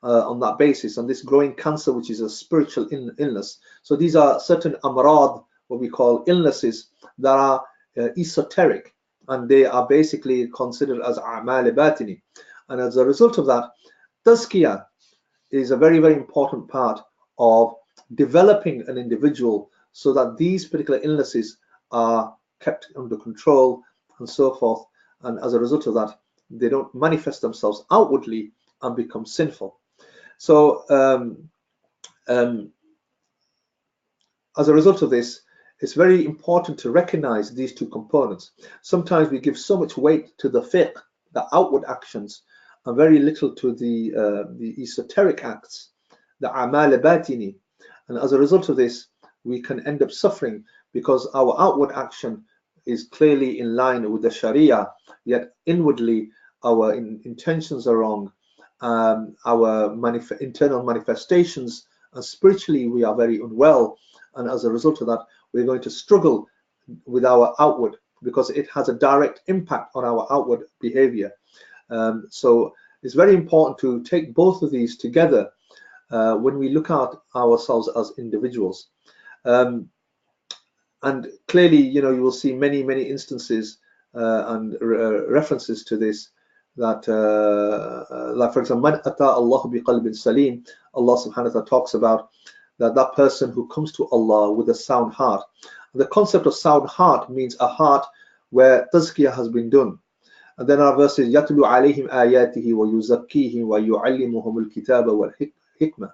on that basis, and this growing cancer, which is a spiritual illness. So these are certain amrad, what we call illnesses, that are esoteric, and they are basically considered as a'mal batini. And as a result of that, tazkiyah is a very, very important part of developing an individual so that these particular illnesses are kept under control and so forth. And as a result of that, they don't manifest themselves outwardly and become sinful. So as a result of this, it's very important to recognize these two components. Sometimes we give so much weight to the fiqh, the outward actions, and very little to the esoteric acts, the a'mal batini. And as a result of this, we can end up suffering because our outward action is clearly in line with the Sharia, yet inwardly our intentions are wrong, our internal manifestations, and spiritually we are very unwell. And as a result of that, we're going to struggle with our outward because it has a direct impact on our outward behavior. So it's very important to take both of these together when we look at ourselves as individuals. And clearly, you will see many, many instances and references to this, that like for example, man ata Allah bi qalbin salim, Allah subhanahu wa ta'ala talks about that person who comes to Allah with a sound heart. The concept of sound heart means a heart where tazkiyah has been done. And then our verses, yatlu alayhim ayatihi wa yuzakkihim wa yu'allimuhum al-kitaba wal hikmah.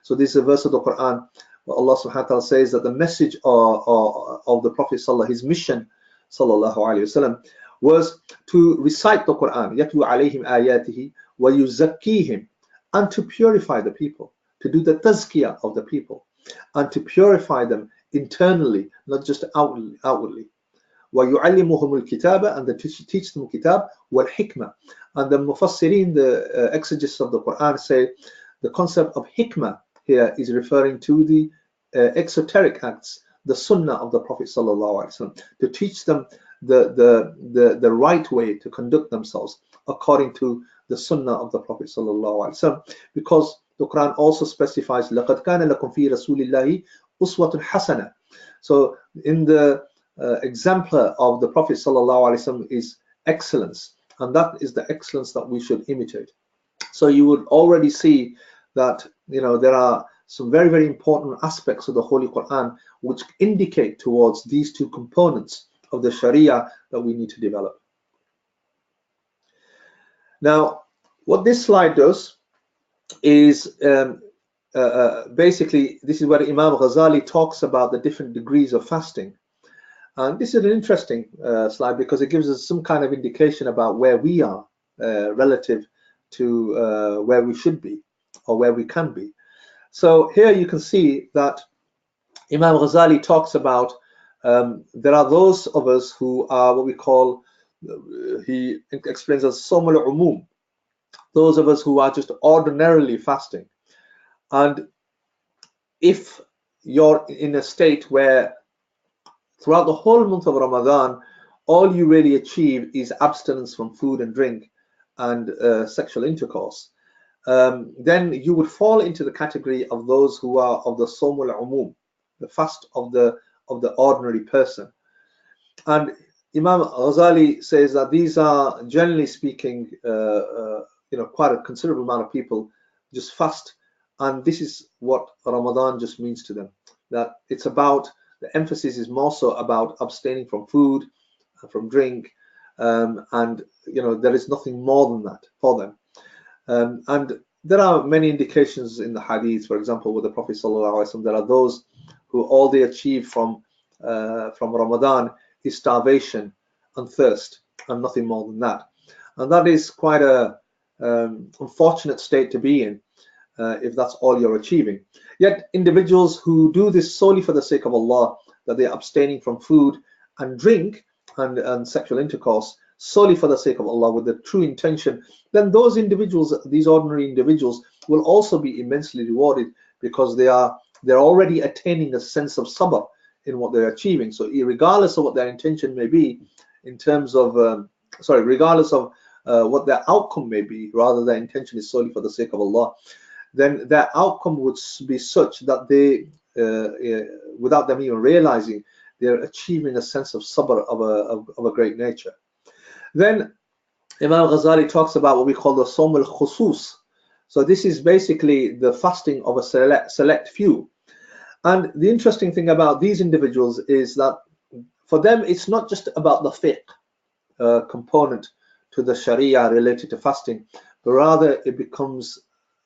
So this is a verse of the Quran where Allah subhanahu wa ta'ala says that the message of the Prophet sallallahu, his mission sallallahu alayhi wasallam, was to recite the Quran, yatlu alayhim ayatihi wa yuzakkihim, and to purify the people, to do the tazkiyah of the people, and to purify them internally, not just outwardly. وَيُعَلِّمُهُمُ الْكِتَابَ, and to teach them kitab, wal-hikmah. And the mufassirin, the exegetes of the Quran, say the concept of hikmah here is referring to the exoteric acts, the sunnah of the Prophet sallallahu alaihi wasallam, to teach them the right way to conduct themselves according to the sunnah of the Prophet sallallahu alaihi wasallam, because the Quran also specifies لَقَدْ كَانَ لَكُمْ فِي رَسُولِ اللَّهِ أُسْوَةٌ حَسَنَةٌ. So in the exemplar of the Prophet sallallahu alaihi wasallam is excellence, and that is the excellence that we should imitate. So you would already see that there are some very, very important aspects of the Holy Quran which indicate towards these two components of the Sharia that we need to develop. Now, what this slide does is basically, this is where Imam Ghazali talks about the different degrees of fasting. And this is an interesting slide because it gives us some kind of indication about where we are relative to where we should be or where we can be. So here you can see that Imam Ghazali talks about there are those of us who are what we call, he explains as somul umum, those of us who are just ordinarily fasting. And if you're in a state where throughout the whole month of Ramadan, all you really achieve is abstinence from food and drink and sexual intercourse, then you would fall into the category of those who are of the somul umum, the fast of the ordinary person. And Imam Ghazali says that these are, generally speaking, quite a considerable amount of people just fast, and this is what Ramadan just means to them. That it's about, the emphasis is more so about abstaining from food, from drink, and there is nothing more than that for them. And there are many indications in the hadith, for example, with the Prophet ﷺ, there are those who all they achieve from Ramadan is starvation and thirst, and nothing more than that. And that is quite a unfortunate state to be in, if that's all you're achieving. Yet individuals who do this solely for the sake of Allah, that they're abstaining from food and drink and sexual intercourse, solely for the sake of Allah with the true intention, then those individuals, these ordinary individuals, will also be immensely rewarded, because they're already attaining a sense of sabr in what they're achieving. So regardless of what their intention may be in terms of regardless of what their outcome may be, rather their intention is solely for the sake of Allah, then their outcome would be such that they without them even realizing, they're achieving a sense of sabr of a great nature. Then Imam Ghazali talks about what we call the Sawm al-Khusus. So this is basically the fasting of a select few. And the interesting thing about these individuals is that for them, it's not just about the fiqh component to the Sharia related to fasting, but rather it becomes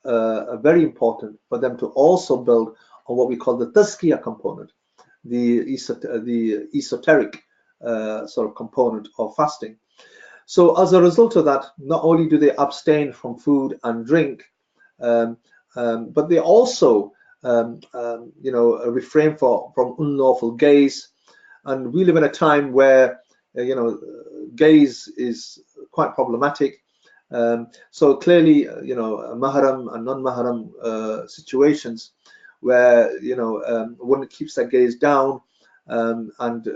very important for them to also build on what we call the tazkiyah component, the esoteric sort of component of fasting. So as a result of that, not only do they abstain from food and drink, but they also refrain from unlawful gaze. And we live in a time where gaze is quite problematic. So clearly, mahram and non-mahram situations where one keeps their gaze down and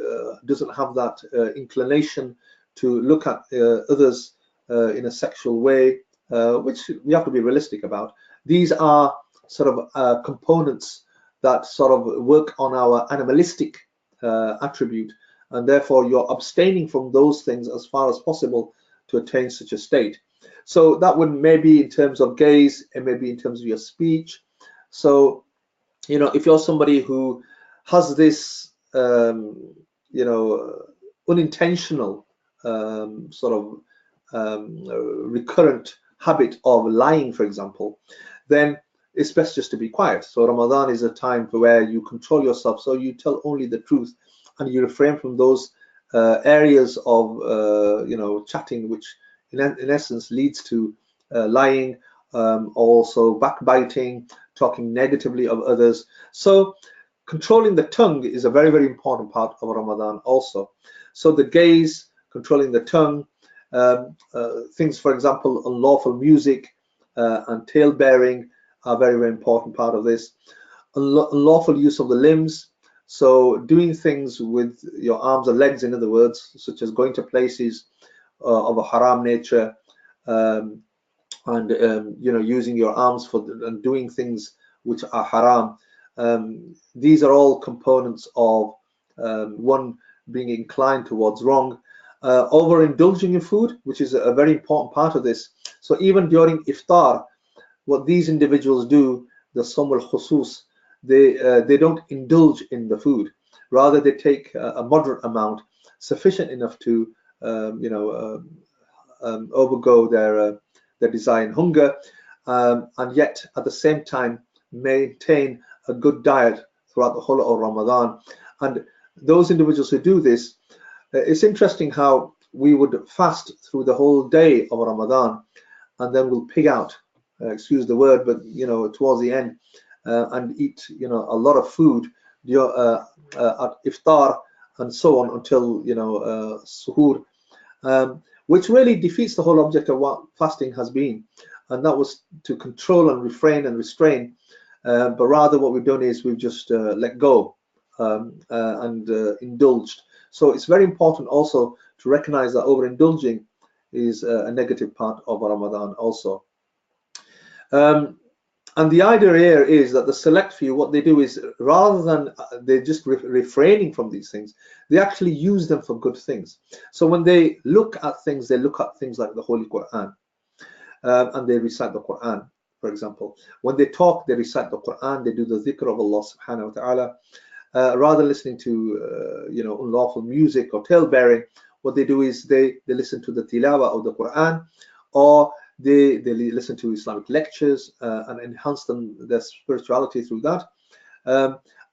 doesn't have that inclination to look at others in a sexual way, which we have to be realistic about. These are sort of components that sort of work on our animalistic attribute, and therefore you're abstaining from those things as far as possible to attain such a state. So that would maybe in terms of gaze, and maybe in terms of your speech. So if you're somebody who has this unintentional recurrent habit of lying, for example, then it's best just to be quiet. So Ramadan is a time for where you control yourself, so you tell only the truth and you refrain from those areas of chatting, which in essence leads to lying, also backbiting, talking negatively of others. So controlling the tongue is a very, very important part of Ramadan also. So the gaze, controlling the tongue, things, for example, unlawful music and tail bearing are very, very important part of this. Unlawful use of the limbs, so doing things with your arms or legs, in other words, such as going to places of a haram nature, and using your arms and doing things which are haram. These are all components of one being inclined towards wrong. Overindulging in food, which is a very important part of this. So even during iftar, what these individuals do, the Sawm al-Khusus, they don't indulge in the food. Rather, they take a moderate amount, sufficient enough to overgo their desire and hunger, and yet at the same time maintain a good diet throughout the whole of Ramadan. And those individuals who do this, it's interesting how we would fast through the whole day of Ramadan, and then we'll pig out, excuse the word, but towards the end, and eat a lot of food at iftar and so on until suhoor, which really defeats the whole object of what fasting has been, and that was to control and refrain and restrain. But rather what we've done is we've just let go and indulged. So it's very important also to recognize that overindulging is a negative part of Ramadan also. And the idea here is that the select few, what they do is, rather than they're just refraining from these things, they actually use them for good things. So when they look at things, they look at things like the Holy Quran, and they recite the Quran, for example. When they talk, they recite the Quran, they do the dhikr of Allah subhanahu wa ta'ala. Rather than listening to unlawful music or tale bearing, what they do is they listen to the tilawa of the Quran, or they listen to Islamic lectures and enhance their spirituality through that.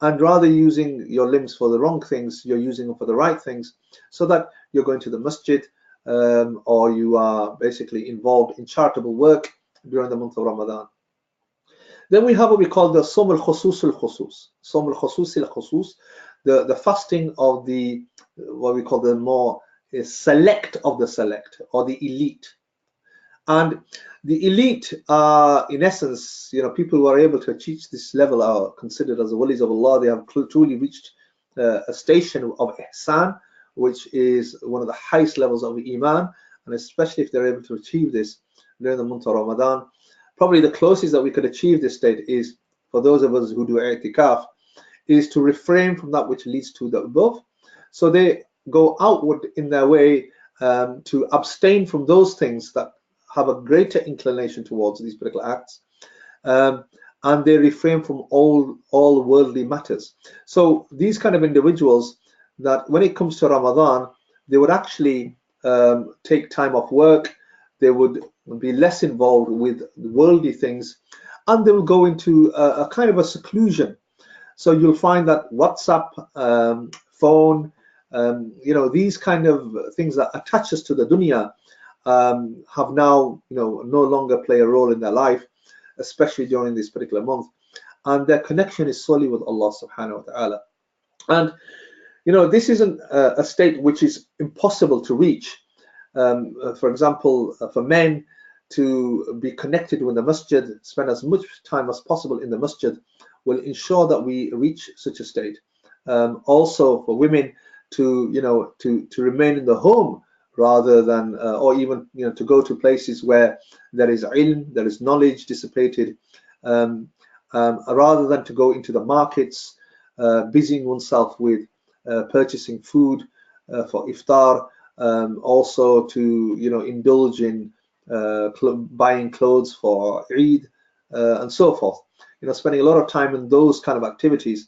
And rather using your limbs for the wrong things, you're using them for the right things, so that you're going to the masjid, or you are basically involved in charitable work during the month of Ramadan. Then we have what we call the Sawm al-Khusus al-Khusus. Sawm al-Khusus al-Khusus, the fasting of the what we call the more select of the select, or the elite. And the elite are, in essence, people who are able to achieve this level are considered as the walis of Allah. They have truly reached a station of ihsan, which is one of the highest levels of iman. And especially if they're able to achieve this during the month of Ramadan, probably the closest that we could achieve this state is, for those of us who do i'tikaf, is to refrain from that which leads to the above. So they go outward in their way to abstain from those things that have a greater inclination towards these particular acts, and they refrain from all worldly matters. So these kind of individuals, that when it comes to Ramadan, they would actually take time off work, they would be less involved with worldly things, and they will go into a kind of a seclusion. So you'll find that WhatsApp, phone, these kind of things that attach us to the dunya have now, no longer play a role in their life, especially during this particular month, and their connection is solely with Allah subhanahu wa ta'ala. And this isn't a state which is impossible to reach. For example, for men to be connected with the masjid, spend as much time as possible in the masjid, will ensure that we reach such a state. Also for women to remain in the home rather than or even to go to places where there is ilm, there is knowledge dissipated, rather than to go into the markets, busying oneself with purchasing food for iftar, also to indulge in buying clothes for Eid, and so forth. Spending a lot of time in those kind of activities,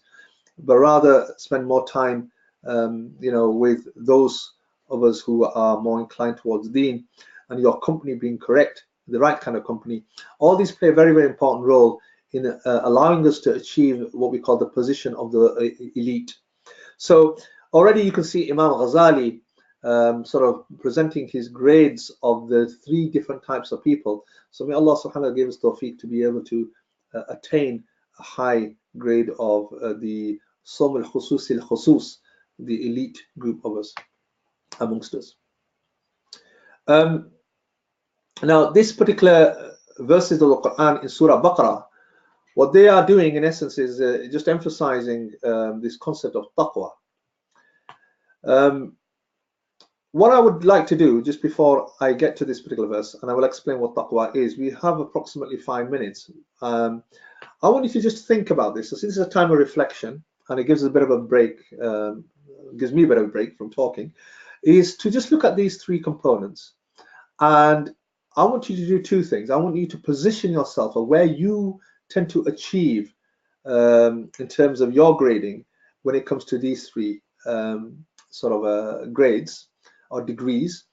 but rather spend more time with those of us who are more inclined towards deen, and your company being correct, the right kind of company. All these play a very, very important role in allowing us to achieve what we call the position of the elite. So already you can see Imam Ghazali sort of presenting his grades of the three different types of people. So may Allah subhanahu wa ta'ala give us tawfiq to be able to attain a high grade of the Som al-Khusus al-Khusus, the elite group of us, amongst us. Now this particular verses of the Quran in Surah Baqarah, what they are doing in essence is just emphasizing this concept of taqwa. What I would like to do, just before I get to this particular verse, and I will explain what taqwa is, we have approximately 5 minutes. I want you to just think about this. So this is a time of reflection, and it gives us a bit of a break, gives me a bit of a break from talking, is to just look at these three components. And I want you to do two things. I want you to position yourself where you tend to achieve in terms of your grading when it comes to these three sort of grades or degrees.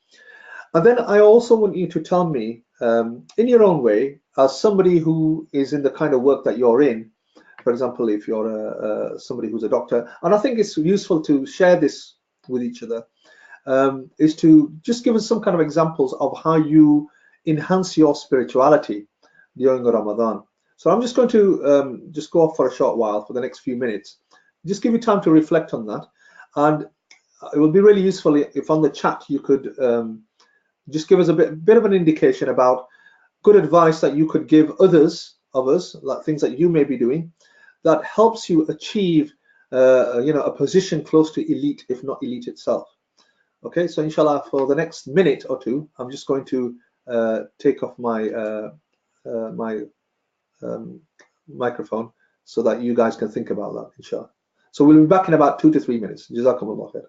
And then I also want you to tell me in your own way, as somebody who is in the kind of work that you're in, for example, if you're somebody who's a doctor, and I think it's useful to share this with each other, is to just give us some kind of examples of how you enhance your spirituality during Ramadan. So I'm just going to just go off for a short while for the next few minutes, just give you time to reflect on that. And it would be really useful if on the chat you could just give us a bit of an indication about good advice that you could give others of us, like things that you may be doing that helps you achieve a position close to elite, if not elite itself. Okay, so inshallah, for the next minute or two, I'm just going to take off my microphone so that you guys can think about that, inshallah. So we'll be back in about 2 to 3 minutes. Jazakumullah khair.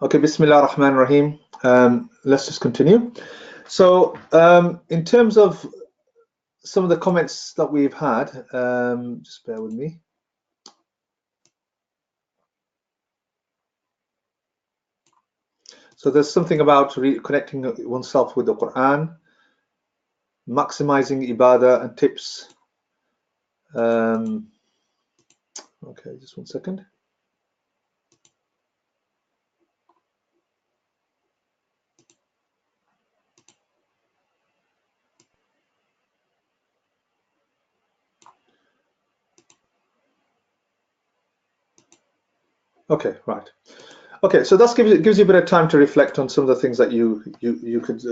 Okay, Bismillah ar-Rahman ar-Rahim. Let's just continue. So in terms of some of the comments that we've had, just bear with me. So there's something about connecting oneself with the Quran, maximizing ibadah and tips. Okay, just one second. Okay, right. Okay, so that gives you a bit of time to reflect on some of the things that you could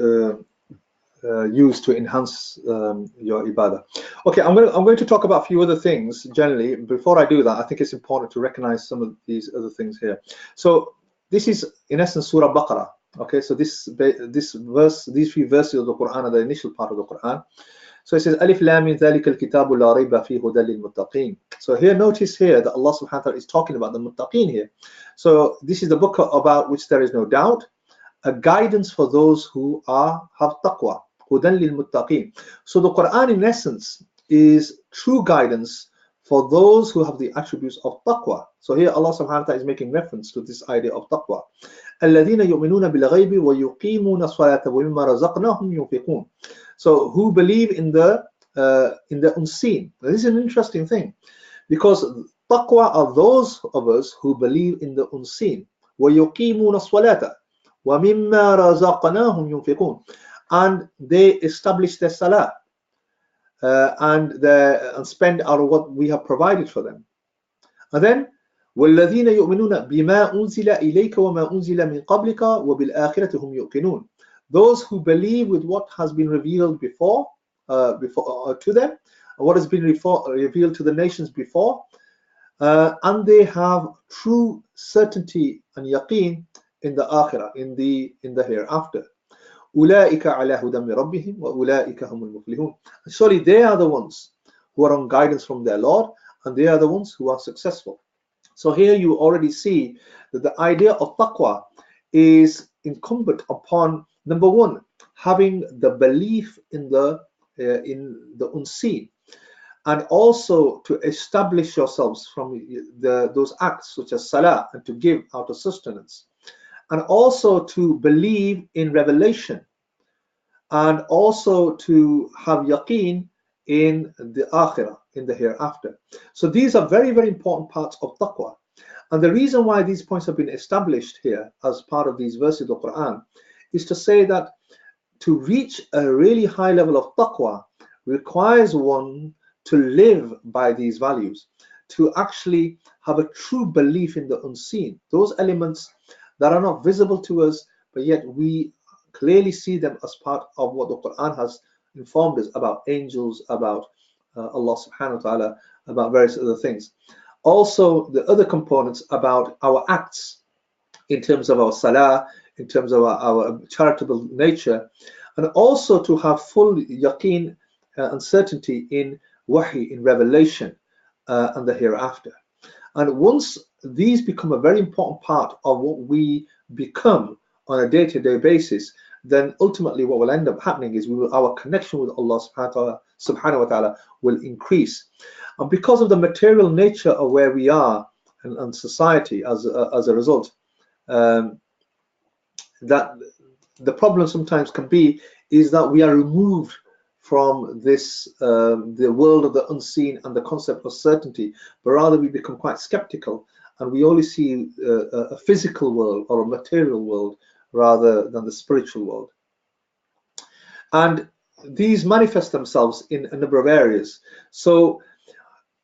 use to enhance your ibadah. Okay, I'm going to talk about a few other things generally. Before I do that, I think it's important to recognize some of these other things here. So this is in essence Surah Baqarah. Okay, so these few verses of the Quran are the initial part of the Quran. So it says Alif Lam Mim Dhalika al-Kitabu la rayba fihi hudan lil-muttaqin. So here, notice here that Allah subhanahu wa ta'ala is talking about the muttaqin here. So this is the book about which there is no doubt, a guidance for those who have taqwa. Hudan lil-muttaqin. So the Quran in essence is true guidance for those who have the attributes of taqwa. So here Allah subhanahu wa ta'ala is making reference to this idea of taqwa. الذين يؤمنون بالغيب ويقيمون الصلاة ومما رزقناهم ينفقون. So who believe in the unseen. Now, this is an interesting thing, because taqwa are those of us who believe in the unseen. ويقيمون الصلاة ومما رزقناهم ينفقون. And they establish their salah and spend out of what we have provided for them. And then وَالَّذِينَ يُؤْمِنُونَ بِمَا أُنزِلَ إِلَيْكَ وَمَا أُنزِلَ مِنْ قَبْلِكَ وَبِالْآخِرَةِ هُمْ يُوقِنُونَ. Those who believe with what has been revealed before to them, what has been revealed to the nations before, and they have true certainty and yaqeen in the akhirah, in the hereafter. أُولَٰئِكَ عَلَىٰ هُدًى مِّن رَبِّهِمْ وَأُولَٰئِكَ هُمُ الْمُفْلِحُونَ. Surely they are the ones who are on guidance from their Lord, and they are the ones who are successful. So here you already see that the idea of taqwa is incumbent upon, number one, having the belief in the unseen, and also to establish yourselves from those acts such as salah, and to give out of sustenance, and also to believe in revelation, and also to have yaqeen in the akhirah, in the hereafter. So these are very, very important parts of taqwa. And the reason why these points have been established here as part of these verses of the Quran is to say that to reach a really high level of taqwa requires one to live by these values, to actually have a true belief in the unseen, those elements that are not visible to us, but yet we clearly see them as part of what the Quran has informed us about angels, about Allah subhanahu wa ta'ala, about various other things. Also, the other components about our acts in terms of our salah, in terms of our charitable nature, and also to have full yaqeen and certainty in wahi, in revelation, and the hereafter. And once these become a very important part of what we become on a day-to-day basis, then ultimately what will end up happening is our connection with Allah subhanahu wa ta'ala will increase. And because of the material nature of where we are and society as a result, that the problem sometimes can be is that we are removed from this the world of the unseen and the concept of certainty, but rather we become quite skeptical, and we only see a physical world or a material world rather than the spiritual world. And these manifest themselves in a number of areas. So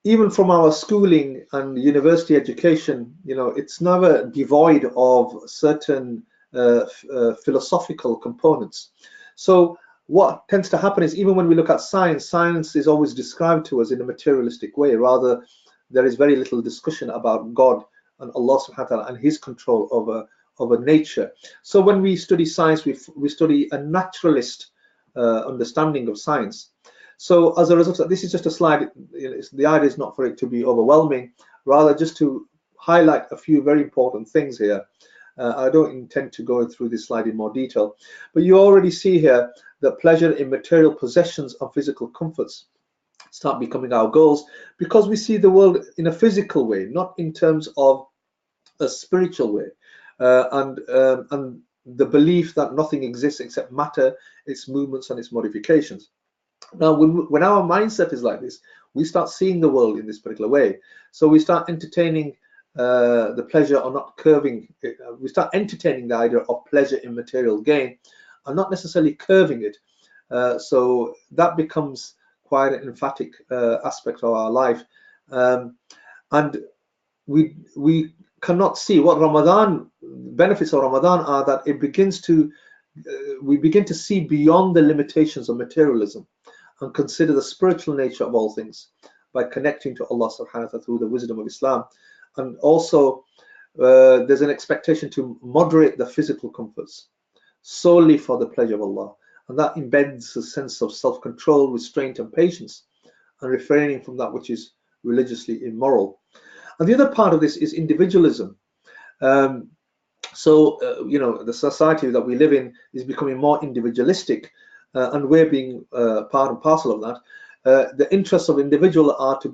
even from our schooling and university education, it's never devoid of certain philosophical components. So what tends to happen is, even when we look at science, science is always described to us in a materialistic way. Rather, there is very little discussion about God and Allah subhanahu wa ta'ala and his control over nature. So when we study science, we study a naturalist understanding of science. So as a result, this is just a slide. The idea is not for it to be overwhelming, rather just to highlight a few very important things here. I don't intend to go through this slide in more detail, but you already see here that pleasure in material possessions and physical comforts start becoming our goals, because we see the world in a physical way, not in terms of a spiritual way, and the belief that nothing exists except matter, its movements and its modifications. Now, when our mindset is like this, we start seeing the world in this particular way. So we start entertaining the pleasure, or not curving it. We start entertaining the idea of pleasure in material gain and not necessarily curving it. So that becomes quite an emphatic aspect of our life. And we cannot see what Ramadan, benefits of Ramadan are that it begins to, we begin to see beyond the limitations of materialism and consider the spiritual nature of all things by connecting to Allah subhanahu wa ta'ala through the wisdom of Islam. And also there's an expectation to moderate the physical comforts solely for the pleasure of Allah, and that embeds a sense of self-control, restraint and patience, and refraining from that which is religiously immoral. And the other part of this is individualism. You know, the society that we live in is becoming more individualistic, and we're being part and parcel of that. The interests of individual ought to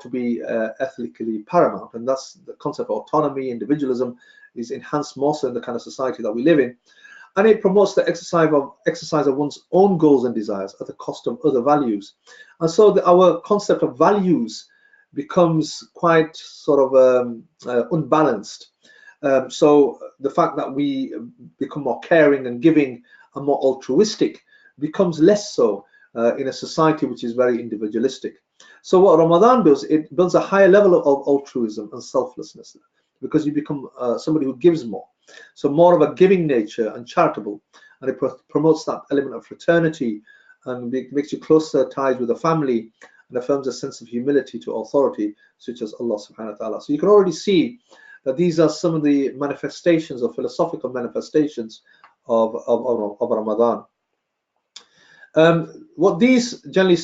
be ethically paramount, and that's the concept of autonomy. Individualism is enhanced more so in the kind of society that we live in, and it promotes the exercise of one's own goals and desires at the cost of other values. And so our concept of values becomes quite sort of unbalanced. So the fact that we become more caring and giving and more altruistic becomes less so in a society which is very individualistic. So what Ramadan does, it builds a higher level of altruism and selflessness, because you become somebody who gives more. So more of a giving nature and charitable, and it promotes that element of fraternity and makes you closer ties with the family, and affirms a sense of humility to authority, such as Allah subhanahu wa ta'ala. So you can already see that these are some of the manifestations or philosophical manifestations of Ramadan. What these generally,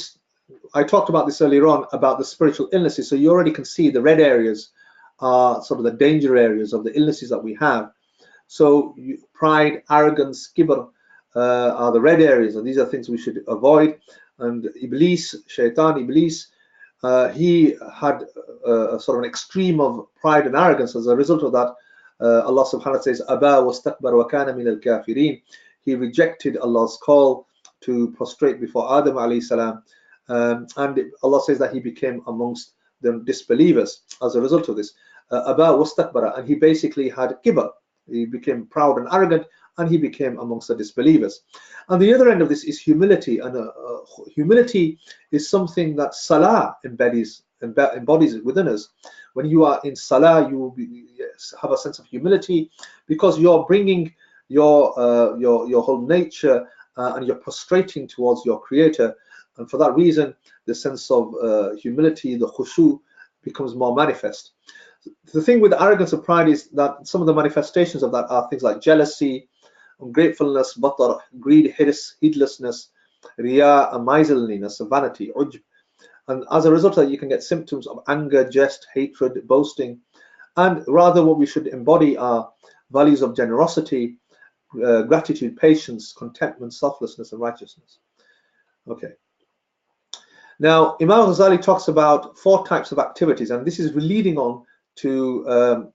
I talked about this earlier on about the spiritual illnesses. So you already can see the red areas are sort of the danger areas of the illnesses that we have. So pride, arrogance, kibr are the red areas, and these are things we should avoid. And Iblis, he had a sort of an extreme of pride and arrogance. As a result of that, Allah subhanahu wa ta'ala says, Aba wastakbar wa kana min al-kafirin. He rejected Allah's call to prostrate before Adam alayhi salam, and Allah says that he became amongst the disbelievers as a result of this. Aba wastakbara, and he basically had kibr. He became proud and arrogant, and he became amongst the disbelievers. And the other end of this is humility, and humility is something that Salah embodies within us. When you are in Salah, you will have a sense of humility, because you're bringing your whole nature and you're prostrating towards your Creator, and for that reason, the sense of humility, the khushu, becomes more manifest. The thing with arrogance and pride is that some of the manifestations of that are things like jealousy, ungratefulness, batar, greed, heedlessness, riya, and miserliness, vanity, ujb. And as a result of that, you can get symptoms of anger, jest, hatred, boasting. And rather, what we should embody are values of generosity, gratitude, patience, contentment, selflessness, and righteousness. Okay. Now, Imam Ghazali talks about 4 types of activities, and this is leading on to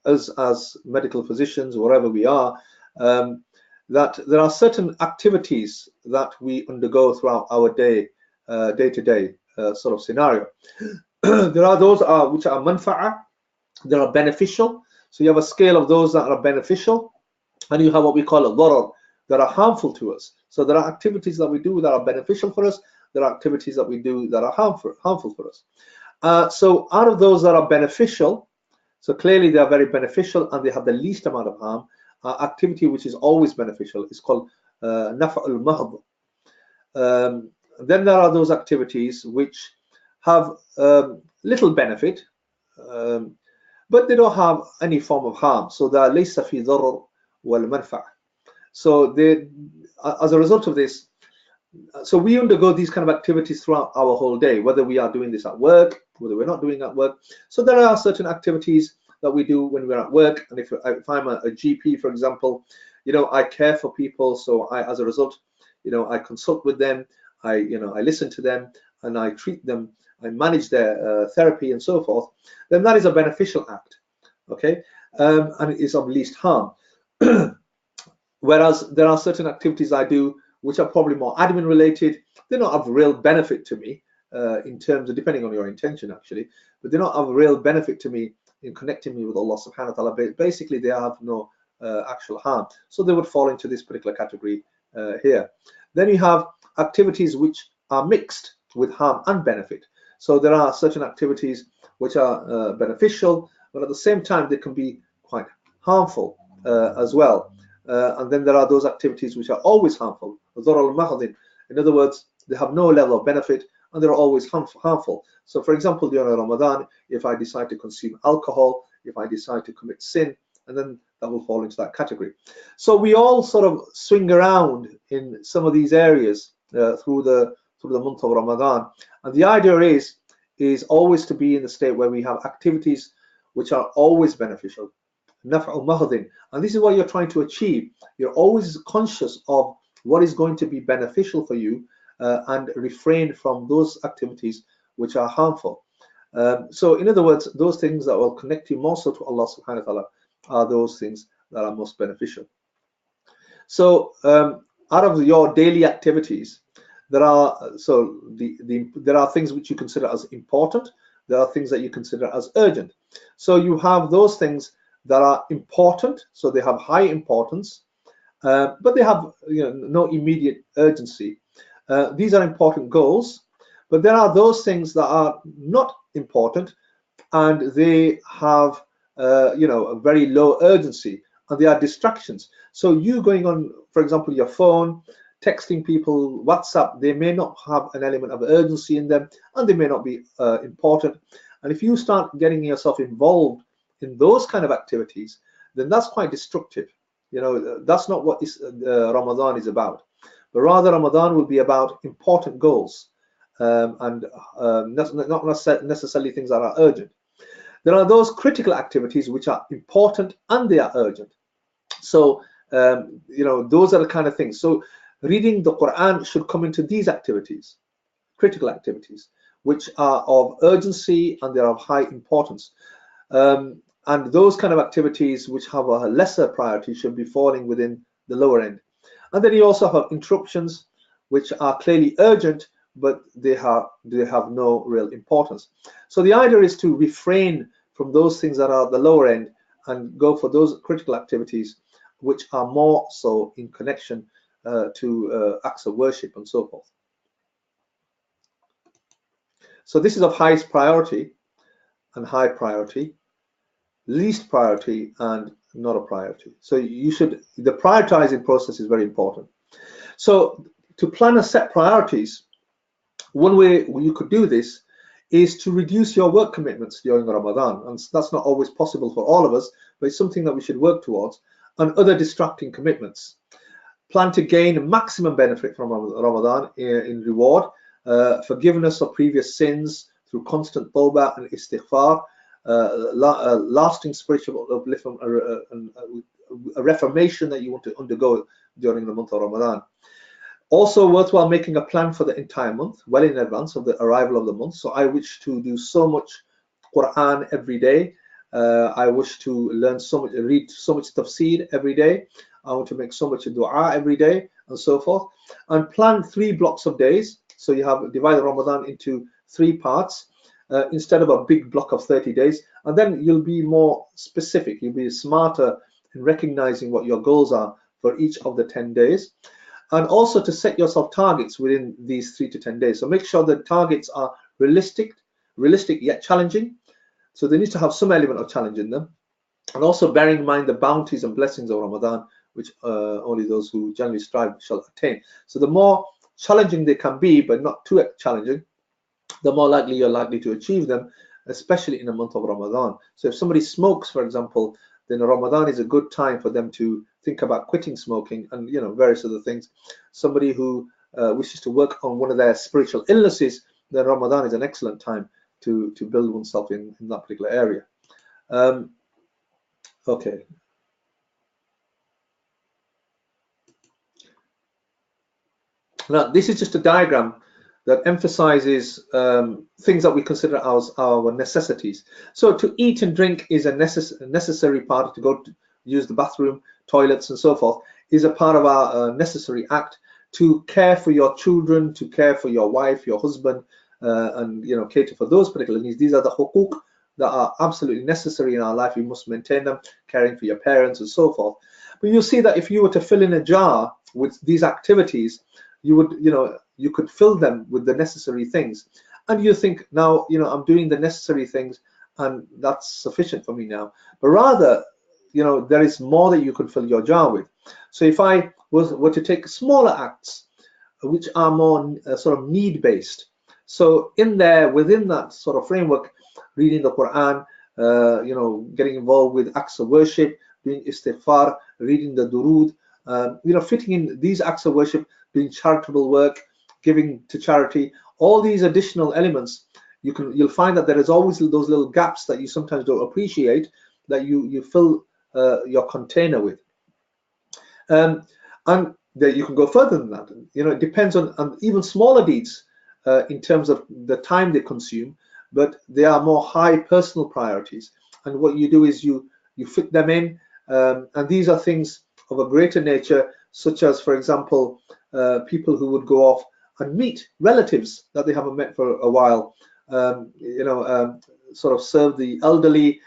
us as medical physicians, wherever we are, that there are certain activities that we undergo throughout our day-to-day sort of scenario. There are those which are manfa'a, that are beneficial. So you have a scale of those that are beneficial, and you have what we call a darar, that are harmful to us. So there are activities that we do that are beneficial for us. There are activities that we do that are harmful for us. So out of those that are beneficial, so clearly they are very beneficial and they have the least amount of harm. Activity which is always beneficial is called naf'ul mahd. Then there are those activities which have little benefit, but they don't have any form of harm. So they are laysa fi darar wal manfa'. So they, as a result of this, so we undergo these kind of activities throughout our whole day, whether we are doing this at work, whether we're not doing at work. So there are certain activities that we do when we're at work. And if I'm a GP, for example, I care for people, so as a result, I consult with them, I listen to them, and I treat them, I manage their therapy and so forth, then that is a beneficial act, okay, and it is of least harm. Whereas there are certain activities I do which are probably more admin related. They don't have real benefit to me in terms of, depending on your intention actually, but they don't have real benefit to me in connecting me with Allah subhanahu wa ta'ala. Basically, they have no actual harm. So they would fall into this particular category here. Then you have activities which are mixed with harm and benefit. So there are certain activities which are beneficial, but at the same time they can be quite harmful as well. And then there are those activities which are always harmful. In other words, they have no level of benefit and they're always harmful. So for example, during Ramadan, if I decide to consume alcohol, if I decide to commit sin, and then that will fall into that category. So we all sort of swing around in some of these areas through the month of Ramadan. And the idea is always to be in the state where we have activities which are always beneficial. And this is what you're trying to achieve. You're always conscious of what is going to be beneficial for you and refrain from those activities which are harmful. So in other words, those things that will connect you more so to Allah subhanahu wa ta'ala are those things that are most beneficial. So out of your daily activities, there are there are things which you consider as important. There are things that you consider as urgent. So you have those things that are important, so they have high importance, but they have no immediate urgency. These are important goals, but there are those things that are not important and they have a very low urgency, and they are distractions. So you going on, for example, your phone, texting people, WhatsApp, they may not have an element of urgency in them, and they may not be important. And if you start getting yourself involved in those kind of activities, then that's quite destructive. That's not what Ramadan is about. But rather, Ramadan will be about important goals and not necessarily things that are urgent. There are those critical activities which are important and they are urgent. So those are the kind of things. So reading the Quran should come into these activities, critical activities, which are of urgency and they're of high importance. And those kind of activities which have a lesser priority should be falling within the lower end. And then you also have interruptions which are clearly urgent, but they have no real importance. So the idea is to refrain from those things that are at the lower end and go for those critical activities which are more so in connection to acts of worship and so forth. So this is of highest priority and high priority, least priority and not a priority. So the prioritizing process is very important. So to plan and set priorities, one way you could do this is to reduce your work commitments during Ramadan. And that's not always possible for all of us, but it's something that we should work towards. And other distracting commitments. Plan to gain maximum benefit from Ramadan in reward, forgiveness of previous sins through constant tawbah and istighfar, lasting spiritual upliftment, a reformation that you want to undergo during the month of Ramadan. Also worthwhile making a plan for the entire month, well in advance of the arrival of the month. So I wish to do so much Quran every day. I wish to learn so much, read so much tafsir every day. I want to make so much dua every day, and so forth. And plan 3 blocks of days. So you have divided Ramadan into 3 parts instead of a big block of 30 days. And then you'll be more specific. You'll be smarter in recognizing what your goals are for each of the 10 days. And also to set yourself targets within these 3 to 10 days. So make sure the targets are realistic yet challenging. So they need to have some element of challenge in them. And also bearing in mind the bounties and blessings of Ramadan, which only those who generally strive shall attain. So the more challenging they can be, but not too challenging, the more likely you're likely to achieve them, especially in the month of Ramadan. So if somebody smokes, for example, then Ramadan is a good time for them to think about quitting smoking and various other things. Somebody who wishes to work on one of their spiritual illnesses, then Ramadan is an excellent time to build oneself in that particular area. Okay. Now, this is just a diagram that emphasizes things that we consider as our necessities. So to eat and drink is a necessary part. To go to use the bathroom, toilets, and so forth is a part of our necessary act. To care for your children, to care for your wife, your husband, and cater for those particular needs. These are the hukuk that are absolutely necessary in our life. We must maintain them, caring for your parents and so forth. But you'll see that if you were to fill in a jar with these activities, you would, you could fill them with the necessary things, and you think, now, I'm doing the necessary things and that's sufficient for me now. But rather, there is more that you could fill your jar with. So if I were to take smaller acts which are more sort of need based, so within that sort of framework, reading the Quran, getting involved with acts of worship, doing istighfar, reading the durood, fitting in these acts of worship, doing charitable work, giving to charity, all these additional elements, you'll find that there is always those little gaps that you sometimes don't appreciate, that you fill your container with. And that you can go further than that. It depends on even smaller deeds in terms of the time they consume, but they are more high personal priorities. And what you do is you fit them in, and these are things of a greater nature, such as, for example, people who would go off and meet relatives that they haven't met for a while, sort of serve the elderly,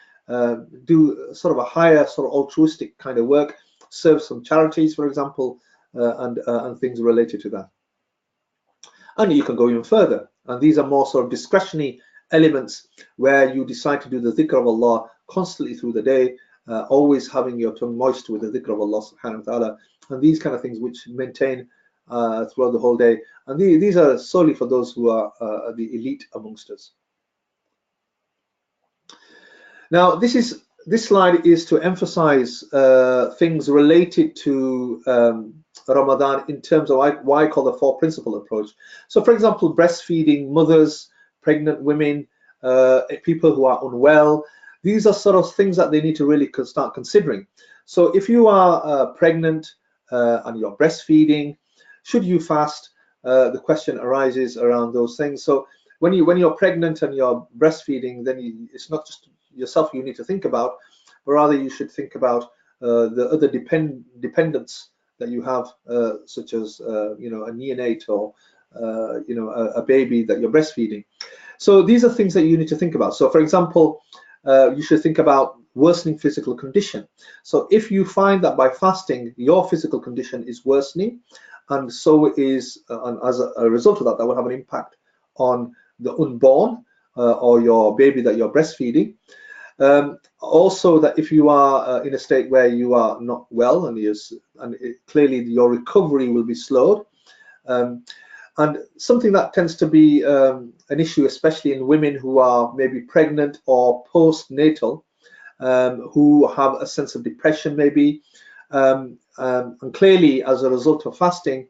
do sort of a higher sort of altruistic kind of work, serve some charities, for example, and things related to that. And you can go even further, and these are more sort of discretionary elements where you decide to do the dhikr of Allah constantly through the day, always having your tongue moist with the dhikr of Allah subhanahu wa ta'ala, and these kind of things which maintain throughout the whole day. And these are solely for those who are the elite amongst us. Now, this slide is to emphasize things related to Ramadan in terms of why I call the four principle approach. So, for example, breastfeeding mothers, pregnant women, people who are unwell, these are sort of things that they need to really start considering. So if you are pregnant and you're breastfeeding, should you fast? The question arises around those things. So when you're pregnant and you're breastfeeding, then it's not just yourself you need to think about, but rather you should think about the other dependents that you have, such as a neonate or a baby that you're breastfeeding. So these are things that you need to think about. So, for example, you should think about worsening physical condition. So if you find that by fasting your physical condition is worsening, and so is, and as a result of that, that will have an impact on the unborn or your baby that you're breastfeeding. Also, that if you are in a state where you are not well, and clearly your recovery will be slowed. And something that tends to be an issue, especially in women who are maybe pregnant or postnatal, who have a sense of depression maybe, and clearly as a result of fasting,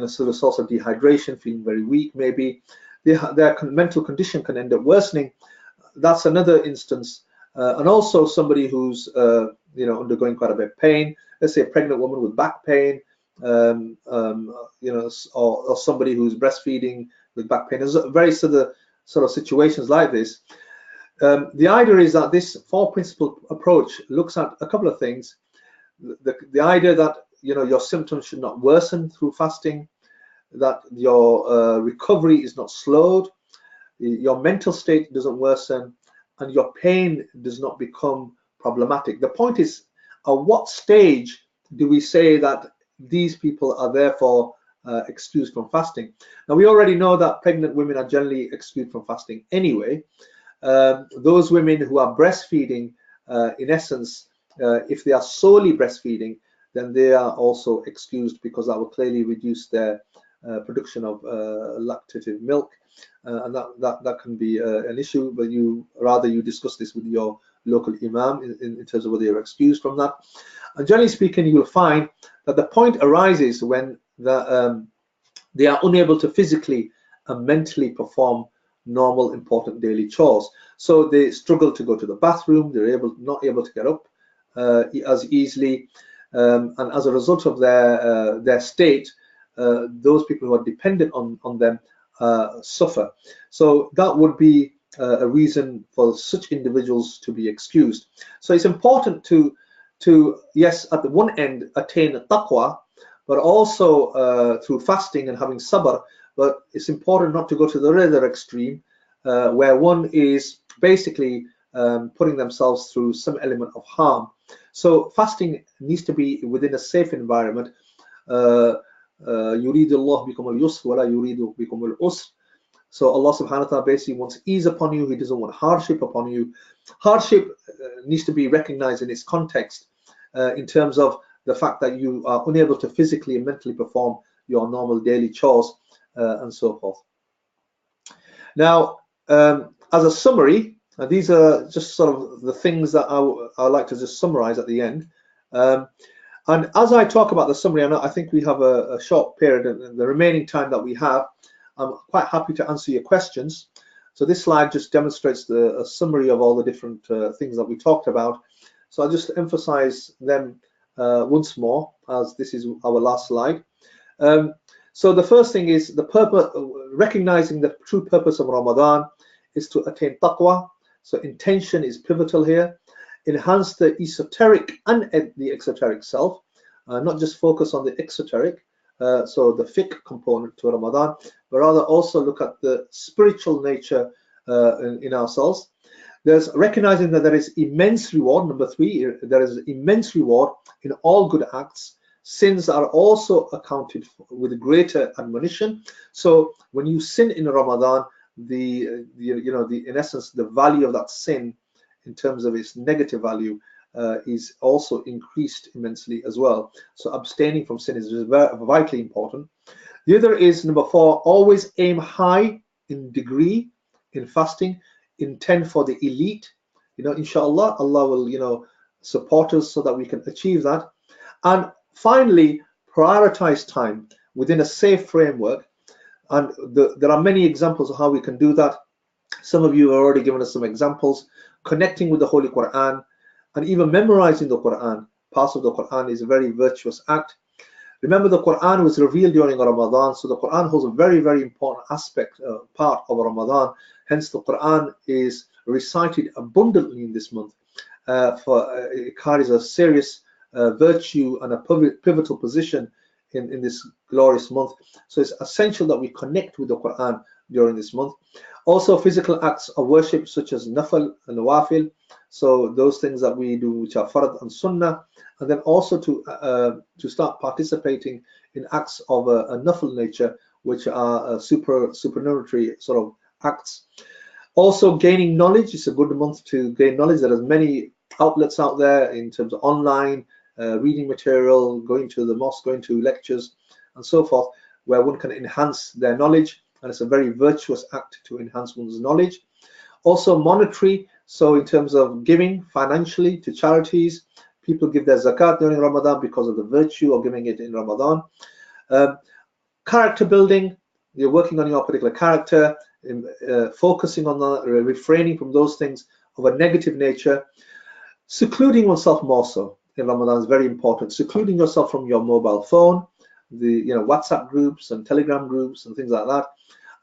so the source of dehydration, feeling very weak maybe, their mental condition can end up worsening. That's another instance. And also somebody who's undergoing quite a bit of pain, let's say a pregnant woman with back pain, or somebody who's breastfeeding with back pain. There's very sort of situations like this. The idea is that this four principle approach looks at a couple of things. The idea that your symptoms should not worsen through fasting, that your recovery is not slowed, your mental state doesn't worsen, and your pain does not become problematic. The point is, at what stage do we say that these people are therefore excused from fasting? Now, we already know that pregnant women are generally excused from fasting anyway. Those women who are breastfeeding, in essence, if they are solely breastfeeding, then they are also excused, because that will clearly reduce their production of lactative milk, and that can be an issue. But you discuss this with your local imam in terms of whether you're excused from that. And generally speaking, you will find that the point arises when they are unable to physically and mentally perform normal, important daily chores. So they struggle to go to the bathroom. They're not able to get up as easily, and as a result of their state, those people who are dependent on them suffer. So that would be a reason for such individuals to be excused. So it's important to yes, at the one end attain taqwa, but also through fasting and having sabr. But it's important not to go to the other extreme, where one is basically putting themselves through some element of harm. So fasting needs to be within a safe environment. يريد الله بكم اليسر ولا يريد بكم العسر. So Allah subhanahu wa ta'ala basically wants ease upon you. He doesn't want hardship upon you. Hardship needs to be recognized in its context, in terms of the fact that you are unable to physically and mentally perform your normal daily chores, and so forth. Now, as a summary, these are just sort of the things that I like to just summarize at the end. And as I talk about the summary, I think we have a short period, and the remaining time that we have, I'm quite happy to answer your questions. So this slide just demonstrates a summary of all the different things that we talked about. So I'll just emphasize them once more, as this is our last slide. So the first thing is the purpose, recognizing the true purpose of Ramadan is to attain taqwa. So intention is pivotal here. Enhance the esoteric and the exoteric self, not just focus on the exoteric, so the fiqh component to Ramadan, but rather also look at the spiritual nature in ourselves. There's recognizing that there is immense reward. Number 3, there is immense reward in all good acts. Sins are also accounted for with greater admonition. So when you sin in Ramadan, in essence, the value of that sin in terms of its negative value is also increased immensely as well. So abstaining from sin is vitally important. The other is number 4, always aim high in degree in fasting. Intend for the elite. Inshallah, Allah will support us so that we can achieve that. And finally, prioritize time within a safe framework. And there are many examples of how we can do that. Some of you have already given us some examples. Connecting with the Holy Quran and even memorizing the Quran. Parts of the Quran is a very virtuous act. Remember, the Quran was revealed during Ramadan, so the Quran holds a very, very important aspect, part of Ramadan. Hence, the Quran is recited abundantly in this month, for it carries a serious virtue and a pivotal position in this glorious month. So it's essential that we connect with the Quran during this month. Also, physical acts of worship such as nafal and nawafil, so those things that we do which are farad and sunnah, and then also to start participating in acts of a nafal nature, which are supernumerary sort of acts. Also, gaining knowledge. It's a good month to gain knowledge. There are many outlets out there in terms of online reading material, going to the mosque, going to lectures, and so forth, where one can enhance their knowledge. And it's a very virtuous act to enhance one's knowledge. Also monetary, so in terms of giving financially to charities, people give their zakat during Ramadan because of the virtue of giving it in Ramadan. Character building, you're working on your particular character, focusing on that, refraining from those things of a negative nature. Secluding oneself more so in Ramadan is very important. Secluding yourself from your mobile phone, the WhatsApp groups and Telegram groups and things like that,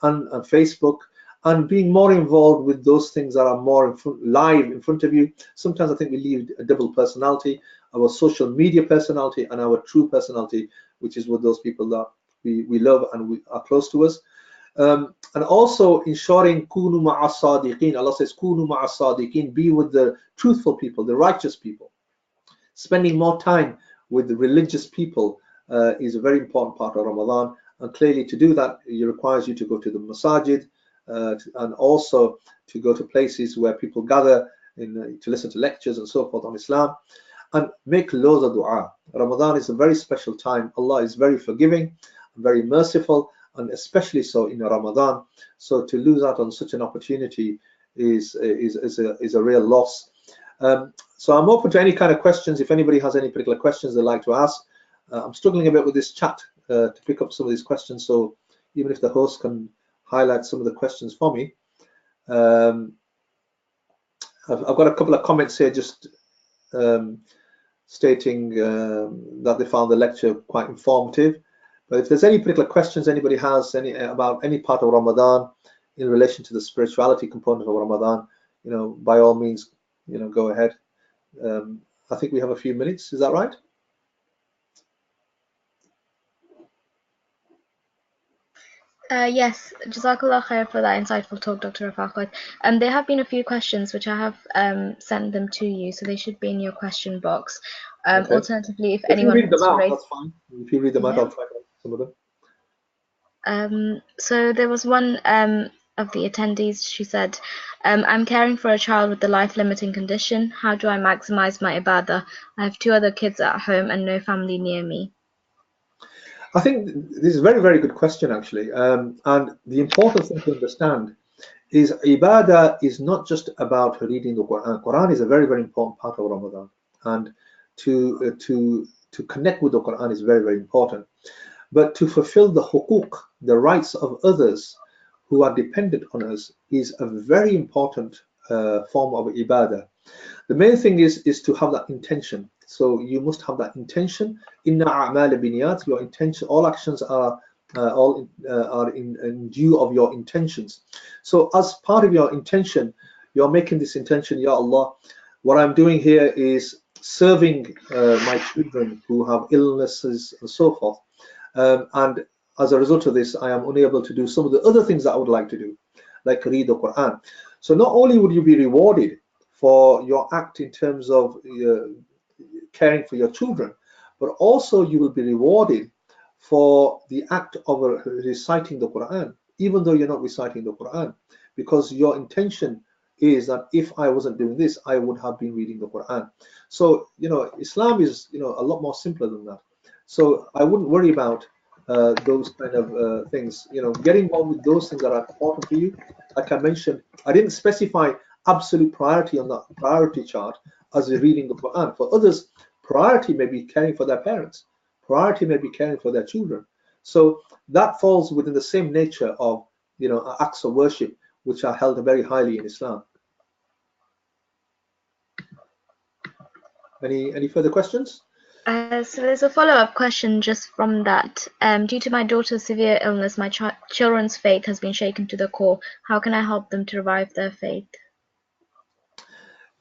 and Facebook, and being more involved with those things that are more live in front of you. Sometimes I think we leave a double personality, our social media personality and our true personality, which is with those people that we love and we are close to us. And also ensuring kunu ma'a sadiqin. Allah says kunu ma'a sadiqin, be with the truthful people, the righteous people. Spending more time with the religious people is a very important part of Ramadan, and clearly to do that it requires you to go to the masajid, and also to go to places where people gather to listen to lectures and so forth on Islam, and make loads of dua. Ramadan is a very special time. Allah is very forgiving, very merciful, and especially so in Ramadan. So to lose out on such an opportunity is a real loss. So I'm open to any kind of questions. If anybody has any particular questions they'd like to ask. I'm struggling a bit with this chat to pick up some of these questions, so even if the host can highlight some of the questions for me. I've got a couple of comments here just stating that they found the lecture quite informative. But if there's any particular questions anybody has about any part of Ramadan in relation to the spirituality component of Ramadan, by all means, go ahead. I think we have a few minutes. Is that right? Yes, Jazakallah khair for that insightful talk, Dr. Rafaqat. There have been a few questions which I have sent them to you, so they should be in your question box. Okay. Alternatively, if you anyone read them wants to out, raise, that's fine. If you read them out, I'll try to answer some of them. so there was one of the attendees. She said, "I'm caring for a child with a life-limiting condition. How do I maximize my ibadah? I have 2 other kids at home and no family near me." I think this is a very, very good question, actually. And the important thing to understand is ibadah is not just about reading the Quran. Quran is a very, very important part of Ramadan, and to connect with the Quran is very, very important. But to fulfill the hukuk, the rights of others who are dependent on us, is a very important form of ibadah. The main thing is to have that intention. So you must have that intention. Inna a'mal biniyat. Your intention, all actions are in due of your intentions. So as part of your intention, you're making this intention, Ya Allah, what I'm doing here is serving my children who have illnesses and so forth. And as a result of this, I am unable to do some of the other things that I would like to do, like read the Quran. So not only would you be rewarded for your act in terms of caring for your children, but also you will be rewarded for the act of reciting the Quran, even though you're not reciting the Quran, because your intention is that if I wasn't doing this, I would have been reading the Quran. So, Islam is, a lot more simpler than that. So I wouldn't worry about those kind of things. Get involved with those things that are important to you. Like I mentioned, I didn't specify absolute priority on that priority chart as you're reading the Quran. For others, priority may be caring for their parents. Priority may be caring for their children. So that falls within the same nature of, acts of worship, which are held very highly in Islam. Any further questions? So there's a follow-up question just from that. Due to my daughter's severe illness, my children's faith has been shaken to the core. How can I help them to revive their faith?